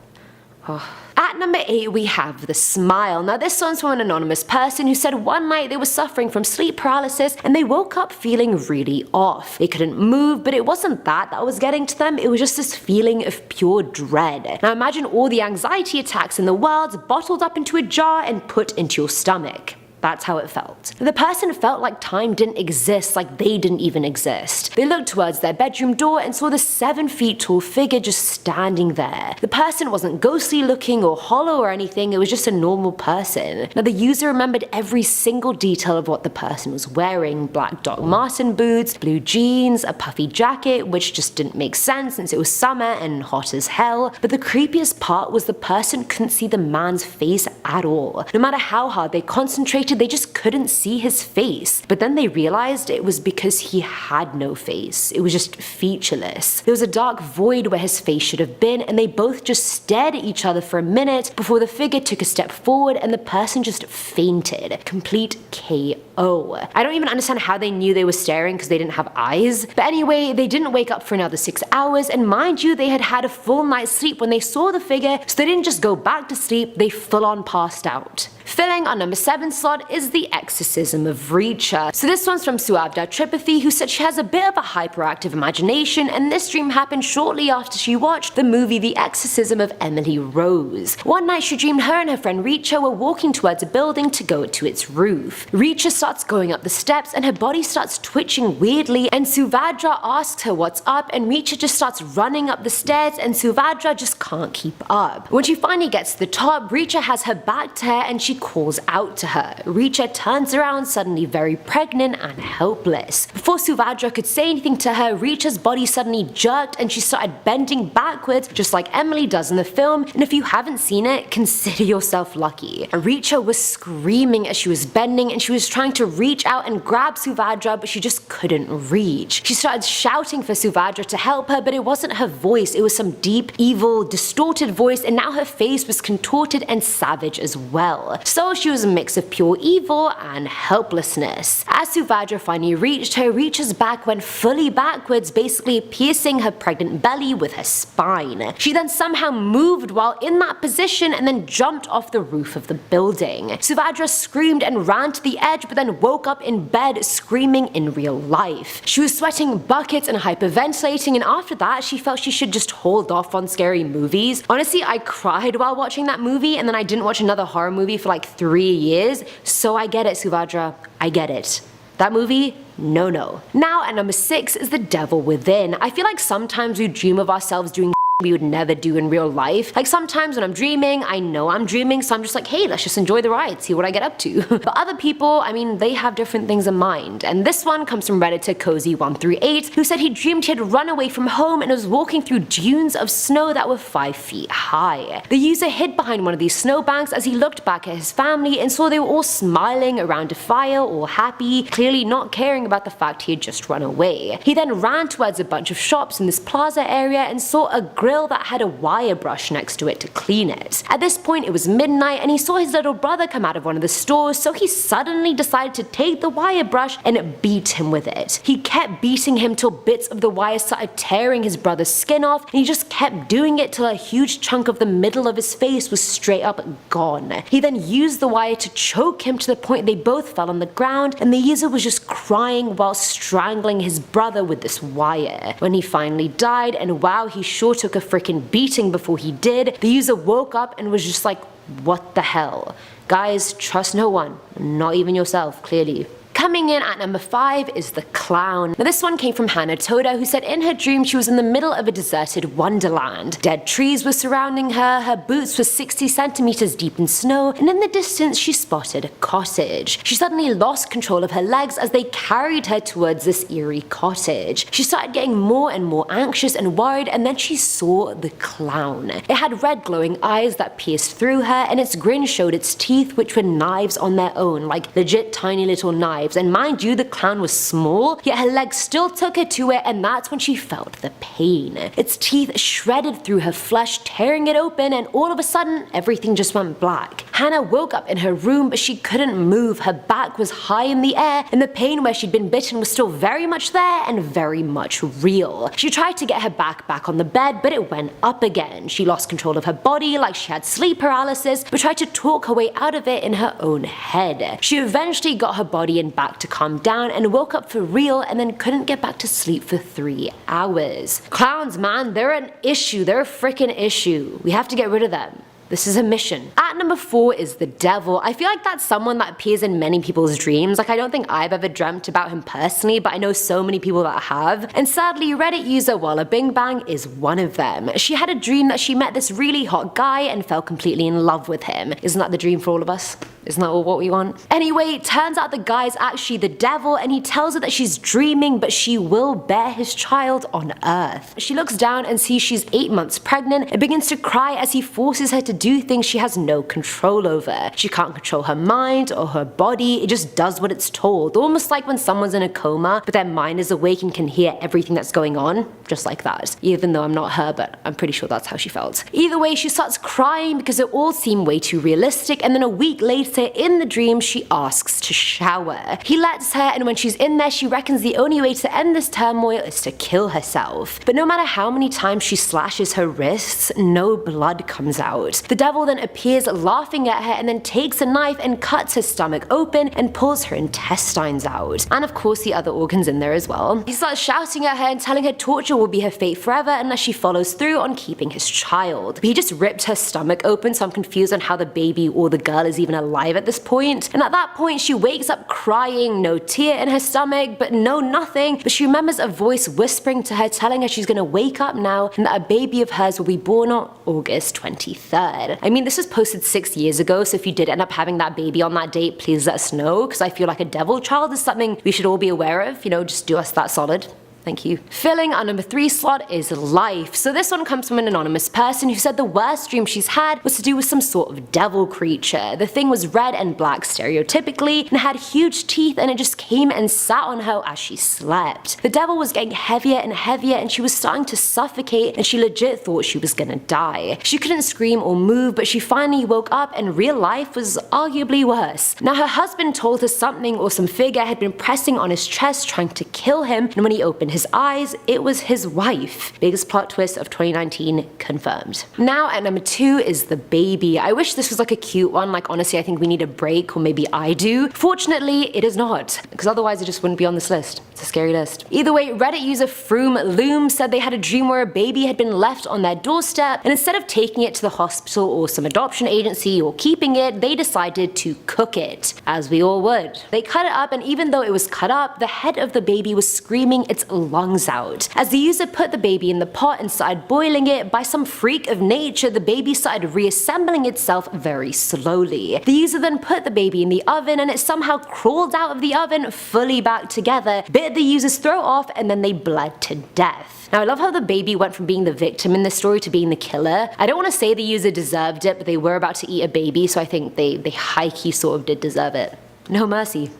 B: At number 8 we have the Smile. Now this one's from an anonymous person who said one night they were suffering from sleep paralysis and they woke up feeling really off. They couldn't move, but it wasn't that was getting to them, it was just this feeling of pure dread. Now imagine all the anxiety attacks in the world bottled up into a jar and put into your stomach. That's how it felt. The person felt like time didn't exist, like they didn't even exist. They looked towards their bedroom door and saw this 7 feet tall figure just standing there. The person wasn't ghostly looking or hollow or anything, it was just a normal person. Now the user remembered every single detail of what the person was wearing: black Doc Marten boots, blue jeans, a puffy jacket, which just didn't make sense since it was summer and hot as hell. But the creepiest part was the person couldn't see the man's face at all. No matter how hard they concentrated, they just couldn't see his face. But then they realized it was because he had no face. It was just featureless. There was a dark void where his face should have been, and they both just stared at each other for a minute before the figure took a step forward and the person just fainted. Complete KO. I don't even understand how they knew they were staring because they didn't have eyes. But anyway, they didn't wake up for another 6 hours, and mind you, they had had a full night's sleep when they saw the figure, so they didn't just go back to sleep, they full on passed out. Filling our number 7 slot is The Exorcism of Reacher. So this one's from Suavda Tripathy, who said she has a bit of a hyperactive imagination, and this dream happened shortly after she watched the movie The Exorcism of Emily Rose. One night she dreamed her and her friend Reacher were walking towards a building to go to its roof. Reacher starts going up the steps and her body starts twitching weirdly, and Suvadra asks her what's up, and Reacher just starts running up the stairs and Suvadra just can't keep up. When she finally gets to the top, Reacher has her back to her and she calls out to her. Reacher turns around suddenly very pregnant and helpless. Before Suvadra could say anything to her, Reacher's body suddenly jerked and she started bending backwards just like Emily does in the film, and if you haven't seen it, consider yourself lucky. Reacher was screaming as she was bending and she was trying to reach out and grab Suvadra, but she just couldn't reach. She started shouting for Suvadra to help her, but it wasn't her voice, it was some deep, evil, distorted voice, and now her face was contorted and savage as well. So she was a mix of pure evil and helplessness. As Suvadra finally reached her, Reacher's back went fully backwards, basically piercing her pregnant belly with her spine. She then somehow moved while in that position and then jumped off the roof of the building. Suvadra screamed and ran to the edge, but then woke up in bed screaming in real life. She was sweating buckets and hyperventilating, and after that she felt she should just hold off on scary movies. Honestly, I cried while watching that movie, and then I didn't watch another horror movie for like 3 years, so I get it, Suvadra, I get it. That movie? No. Now at number 6 is The Devil Within. I feel like sometimes we dream of ourselves doing we would never do in real life. Like sometimes when I'm dreaming, I know I'm dreaming, so I'm just like, hey, let's just enjoy the ride, see what I get up to. But other people, I mean, they have different things in mind. And this one comes from Redditor Cozy138, who said he dreamed he had run away from home and was walking through dunes of snow that were 5 feet high. The user hid behind one of these snowbanks as he looked back at his family and saw they were all smiling around a fire, all happy, clearly not caring about the fact he had just run away. He then ran towards a bunch of shops in this plaza area and saw a grill that had a wire brush next to it to clean it. At this point it was midnight and he saw his little brother come out of one of the stores, so he suddenly decided to take the wire brush and beat him with it. He kept beating him till bits of the wire started tearing his brother's skin off, and he just kept doing it till a huge chunk of the middle of his face was straight up gone. He then used the wire to choke him to the point they both fell on the ground, and the user was just crying while strangling his brother with this wire. When he finally died, and wow, he sure took a freaking beating before he did, the user woke up and was just like, what the hell? Guys, trust no one, not even yourself, clearly. Coming in at number 5 is The Clown. Now this one came from Hannah Toda, who said in her dream she was in the middle of a deserted wonderland. Dead trees were surrounding her, her boots were 60 centimeters deep in snow, and in the distance she spotted a cottage. She suddenly lost control of her legs as they carried her towards this eerie cottage. She started getting more and more anxious and worried, and then she saw the clown. It had red glowing eyes that pierced through her, and its grin showed its teeth, which were knives on their own, like legit tiny little knives. And mind you, the clown was small, yet her legs still took her to it, and that's when she felt the pain. Its teeth shredded through her flesh, tearing it open, and all of a sudden, everything just went black. Hannah woke up in her room, but she couldn't move. Her back was high in the air, and the pain where she'd been bitten was still very much there and very much real. She tried to get her back on the bed, but it went up again. She lost control of her body like she had sleep paralysis, but tried to talk her way out of it in her own head. She eventually got her body and back to calm down and woke up for real, and then couldn't get back to sleep for 3 hours. Clowns, man, they're an issue. They're a freaking issue. We have to get rid of them. This is a mission. At number 4 is the devil. I feel like that's someone that appears in many people's dreams. Like, I don't think I've ever dreamt about him personally, but I know so many people that have. And sadly, Reddit user Walla Bing Bang is one of them. She had a dream that she met this really hot guy and fell completely in love with him. Isn't that the dream for all of us? Isn't that all what we want? Anyway, it turns out the guy's actually the devil, and he tells her that she's dreaming, but she will bear his child on Earth. She looks down and sees she's 8 months pregnant and begins to cry as he forces her to do things she has no control over. She can't control her mind or her body, it just does what it's told. Almost like when someone's in a coma, but their mind is awake and can hear everything that's going on. Just like that. Even though I'm not her, but I'm pretty sure that's how she felt. Either way, she starts crying because it all seemed way too realistic, and then a week later, daughter in the dream she asks to shower. He lets her, and when she's in there, she reckons the only way to end this turmoil is to kill herself. But no matter how many times she slashes her wrists, no blood comes out. The devil then appears laughing at her and then takes a knife and cuts her stomach open and pulls her intestines out. And of course the other organs in there as well. He starts shouting at her and telling her torture will be her fate forever unless she follows through on keeping his child. But he just ripped her stomach open, so I'm confused on how the baby or the girl is even alive at this point. And at that point she wakes up crying, no tear in her stomach, but no nothing. But she remembers a voice whispering to her, telling her she's gonna wake up now and that a baby of hers will be born on August 23rd. I mean, this was posted 6 years ago, so if you did end up having that baby on that date, please let us know, because I feel like a devil child is something we should all be aware of. You know, just do us that solid. Thank you. Filling our number 3 slot is life. So this one comes from an anonymous person who said the worst dream she's had was to do with some sort of devil creature. The thing was red and black stereotypically and had huge teeth, and it just came and sat on her as she slept. The devil was getting heavier and heavier, and she was starting to suffocate, and she legit thought she was gonna die. She couldn't scream or move, but she finally woke up, and real life was arguably worse. Now her husband told her something or some figure had been pressing on his chest trying to kill him, and when he opened his eyes, it was his wife. Biggest plot twist of 2019 confirmed. Now at number 2 is the baby. I wish this was like a cute one, like honestly I think we need a break, or maybe I do. Fortunately it is not, because otherwise it just wouldn't be on this list. It's a scary list. Either way, Reddit user Loom said they had a dream where a baby had been left on their doorstep, and instead of taking it to the hospital or some adoption agency or keeping it, they decided to cook it, as we all would. They cut it up, and even though it was cut up, the head of the baby was screaming its lungs out. As the user put the baby in the pot and started boiling it, by some freak of nature the baby started reassembling itself very slowly. The user then put the baby in the oven, and it somehow crawled out of the oven fully back together, bit the user's throat off, and then they bled to death. Now I love how the baby went from being the victim in this story to being the killer. I don't want to say the user deserved it, but they were about to eat a baby, so I think they high-key sort of did deserve it. No mercy.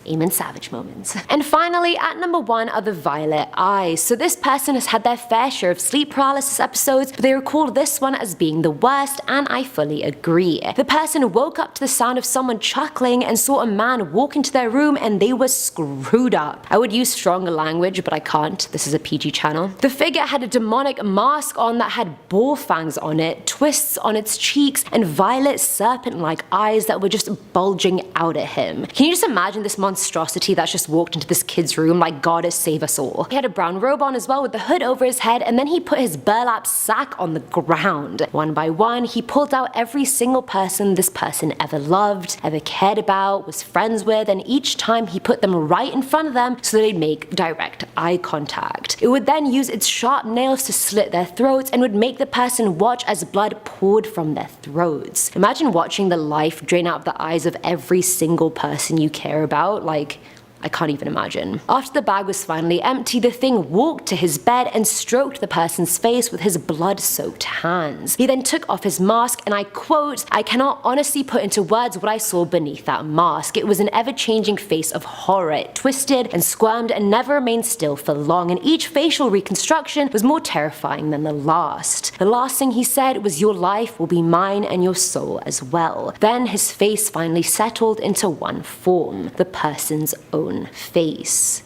B: Amen savage moments. And finally, at number 1 are the violet eyes. So this person has had their fair share of sleep paralysis episodes, but they recall this one as being the worst, and I fully agree. The person woke up to the sound of someone chuckling and saw a man walk into their room, and they were screwed up. I would use stronger language, but I can't. This is a PG channel. The figure had a demonic mask on that had boar fangs on it, twists on its cheeks, and violet serpent-like eyes that were just bulging out at him. Can you just imagine this monstrosity that's just walked into this kid's room like God save us all? He had a brown robe on as well with the hood over his head, and then he put his burlap sack on the ground. One by one, he pulled out every single person this person ever loved, ever cared about, was friends with, and each time he put them right in front of them so they'd make direct eye contact. It would then use its sharp nails to slit their throats and would make the person watch as blood poured from their throats. Imagine watching the life drain out of the eyes of every single person you care about. Like, I can't even imagine. After the bag was finally empty, the thing walked to his bed and stroked the person's face with his blood-soaked hands. He then took off his mask, and I quote, "I cannot honestly put into words what I saw beneath that mask. It was an ever-changing face of horror. It twisted and squirmed and never remained still for long, and each facial reconstruction was more terrifying than the last. The last thing he said was, 'Your life will be mine and your soul as well.' Then his face finally settled into one form, the person's own face."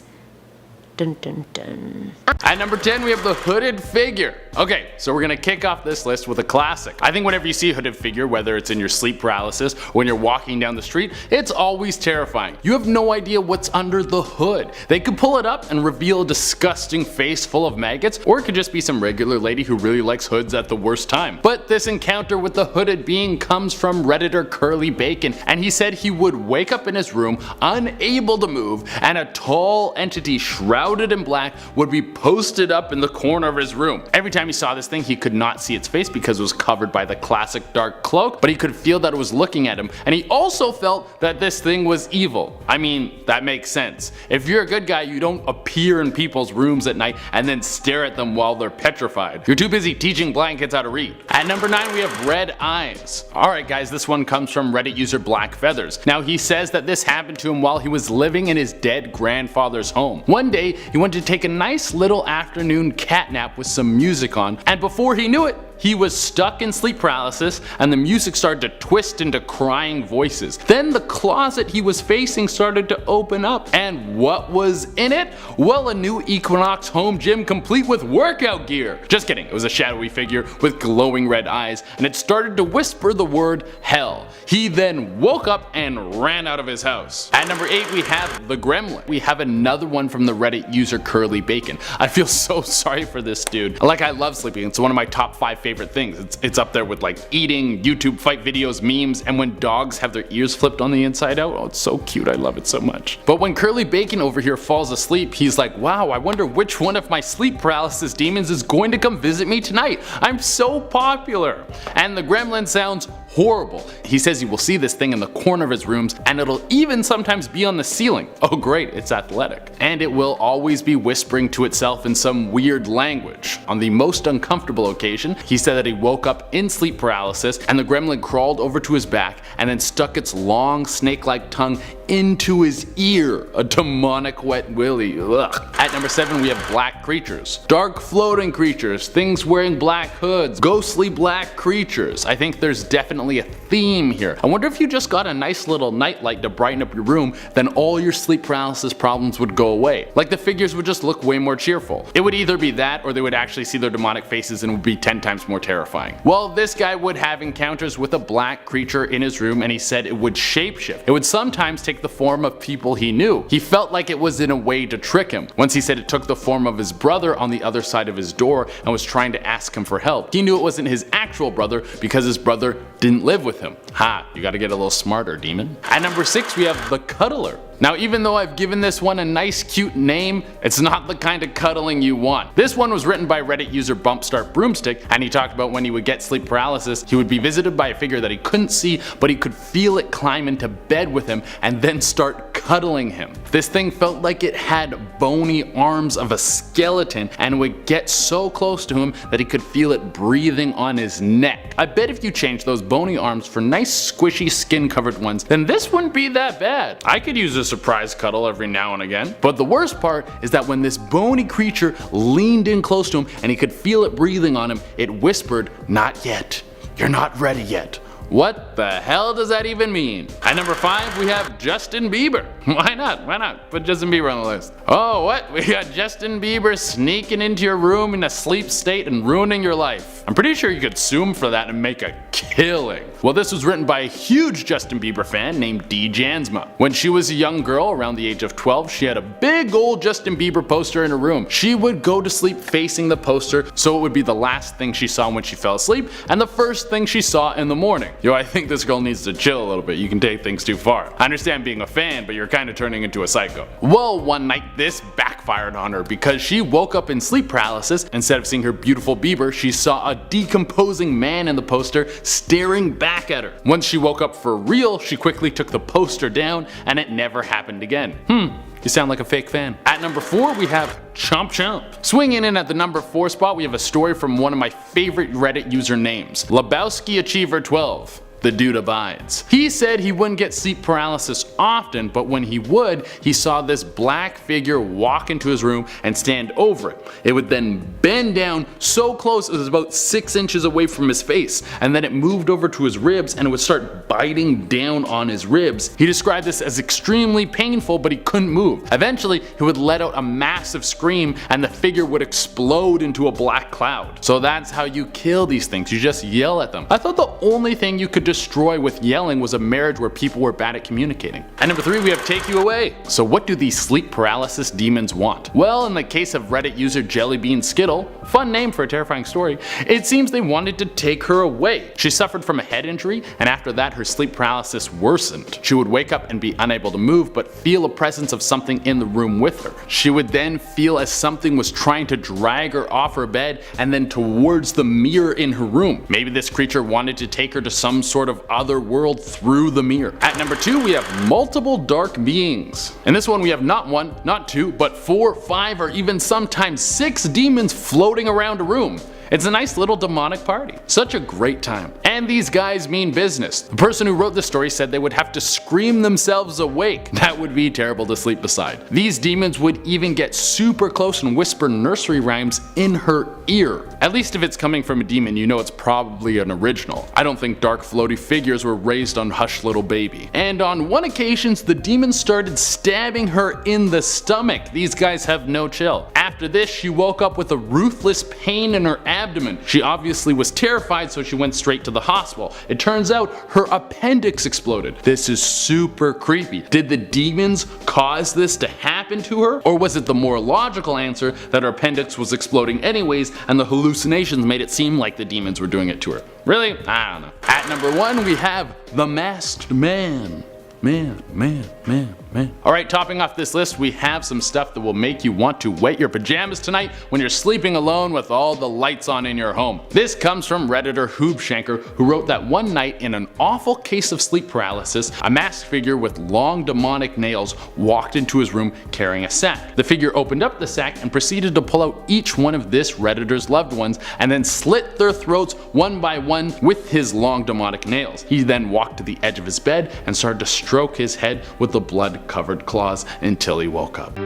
B: Dun dun dun.
C: At number 10 we have the hooded figure. Okay, so we're gonna kick off this list with a classic. I think whenever you see a hooded figure, whether it's in your sleep paralysis or when you're walking down the street, it's always terrifying. You have no idea what's under the hood. They could pull it up and reveal a disgusting face full of maggots, or it could just be some regular lady who really likes hoods at the worst time. But this encounter with the hooded being comes from Redditor Curly Bacon, and he said he would wake up in his room unable to move, and a tall entity shrouded in black would be posted up in the corner of his room. Every time he saw this thing, he could not see its face because it was covered by the classic dark cloak, but he could feel that it was looking at him, and he also felt that this thing was evil. I mean, that makes sense. If you're a good guy, you don't appear in people's rooms at night and then stare at them while they're petrified. You're too busy teaching blind kids how to read. At number 9 we have red eyes. Alright guys, this one comes from Reddit user Black Feathers. Now he says that this happened to him while he was living in his dead grandfather's home. One day he went to take a nice little afternoon cat nap with some music on, and before he knew it, he was stuck in sleep paralysis and the music started to twist into crying voices. Then the closet he was facing started to open up, and what was in it? Well, a new Equinox home gym complete with workout gear. Just kidding, it was a shadowy figure with glowing red eyes, and it started to whisper the word hell. He then woke up and ran out of his house. At number 8 we have the Gremlin. We have another one from the Reddit user Curly Bacon. I feel so sorry for this dude. Like, I love sleeping, it's one of my top 5 favorite things. It's up there with like eating, YouTube fight videos, memes, and when dogs have their ears flipped on the inside out. Oh, it's so cute, I love it so much. But when Curly Bacon over here falls asleep, he's like, wow, I wonder which one of my sleep paralysis demons is going to come visit me tonight. I'm so popular. And the Gremlin sounds horrible. He says he will see this thing in the corner of his rooms, and it'll even sometimes be on the ceiling. Oh great, it's athletic. And it will always be whispering to itself in some weird language. On the most uncomfortable occasion, he said that he woke up in sleep paralysis and the Gremlin crawled over to his back and then stuck its long snake-like tongue into his ear. A demonic wet willy. Ugh. At number 7 we have black creatures. Dark floating creatures, things wearing black hoods, ghostly black creatures. I think there's definitely a theme here. I wonder if you just got a nice little nightlight to brighten up your room, then all your sleep paralysis problems would go away. Like, the figures would just look way more cheerful. It would either be that or they would actually see their demonic faces and would be 10 times more terrifying. Well, this guy would have encounters with a black creature in his room, and he said it would shapeshift. It would sometimes take the form of people he knew. He felt like it was in a way to trick him. Once he said it took the form of his brother on the other side of his door and was trying to ask him for help. He knew it wasn't his actual brother because his brother didn't live with him. Ha, you gotta get a little smarter, demon. At number 6 we have the Cuddler. Now, even though I've given this one a nice cute name, it's not the kind of cuddling you want. This one was written by Reddit user Bumpstart Broomstick, and he talked about when he would get sleep paralysis, he would be visited by a figure that he couldn't see, but he could feel it climb into bed with him and then start cuddling him. This thing felt like it had bony arms of a skeleton and would get so close to him that he could feel it breathing on his neck. I bet if you changed those bony arms for nice squishy skin covered ones, then this wouldn't be that bad. I could use a surprise cuddle every now and again. But the worst part is that when this bony creature leaned in close to him and he could feel it breathing on him, it whispered, "Not yet. You're not ready yet." What the hell does that even mean? At number 5 we have Justin Bieber. Why not? Why not? Put Justin Bieber on the list. Oh, what? We got Justin Bieber sneaking into your room in a sleep state and ruining your life. I'm pretty sure you could sue him for that and make a killing. Well, this was written by a huge Justin Bieber fan named D. Jansma. When she was a young girl around the age of 12, she had a big old Justin Bieber poster in her room. She would go to sleep facing the poster, so it would be the last thing she saw when she fell asleep and the first thing she saw in the morning. Yo, I think this girl needs to chill a little bit. You can take things too far. I understand being a fan, but you're kind of turning into a psycho. Well, one night this backfired on her because she woke up in sleep paralysis. Instead of seeing her beautiful Bieber, she saw a decomposing man in the poster staring back at her. Once she woke up for real, she quickly took the poster down and it never happened again. You sound like a fake fan. At number 4 we have Chomp Chomp. Swinging in at the number 4 spot we have a story from one of my favorite Reddit user names, Lebowski Achiever 12. The dude abides. He said he wouldn't get sleep paralysis often, but when he would, he saw this black figure walk into his room and stand over it. It would then bend down so close it was about 6 inches away from his face, and then it moved over to his ribs and it would start biting down on his ribs. He described this as extremely painful, but he couldn't move. Eventually, he would let out a massive scream and the figure would explode into a black cloud. So that's how you kill these things, you just yell at them. I thought the only thing you could destroy with yelling was a marriage where people were bad at communicating. At number 3 we have Take You Away. So what do these sleep paralysis demons want? Well, in the case of Reddit user Jellybean Skittle, fun name for a terrifying story, it seems they wanted to take her away. She suffered from a head injury, and after that her sleep paralysis worsened. She would wake up and be unable to move but feel a presence of something in the room with her. She would then feel as something was trying to drag her off her bed and then towards the mirror in her room. Maybe this creature wanted to take her to some sort of other world through the mirror. At number 2 we have multiple dark beings. In this one we have not 1, not 2, but 4, 5, or even sometimes 6 demons floating around a room. It's a nice little demonic party. Such a great time. And these guys mean business. The person who wrote the story said they would have to scream themselves awake. That would be terrible to sleep beside. These demons would even get super close and whisper nursery rhymes in her ear. At least if it's coming from a demon, you know it's probably an original. I don't think dark floaty figures were raised on Hush Little Baby. And on one occasion, the demons started stabbing her in the stomach. These guys have no chill. After this, she woke up with a ruthless pain in her abdomen. She obviously was terrified, so she went straight to the hospital. It turns out her appendix exploded. This is super creepy. Did the demons cause this to happen to her? Or was it the more logical answer that her appendix was exploding anyways and the hallucinations made it seem like the demons were doing it to her? Really? I don't know. At number 1 we have The Masked Man. Man. Alright, topping off this list, we have some stuff that will make you want to wet your pajamas tonight when you're sleeping alone with all the lights on in your home. This comes from Redditor Hoobshanker, who wrote that one night in an awful case of sleep paralysis, a masked figure with long demonic nails walked into his room carrying a sack. The figure opened up the sack and proceeded to pull out each one of this Redditor's loved ones and then slit their throats one by one with his long demonic nails. He then walked to the edge of his bed and started to stroke his head with the blood-covered claws until he woke up.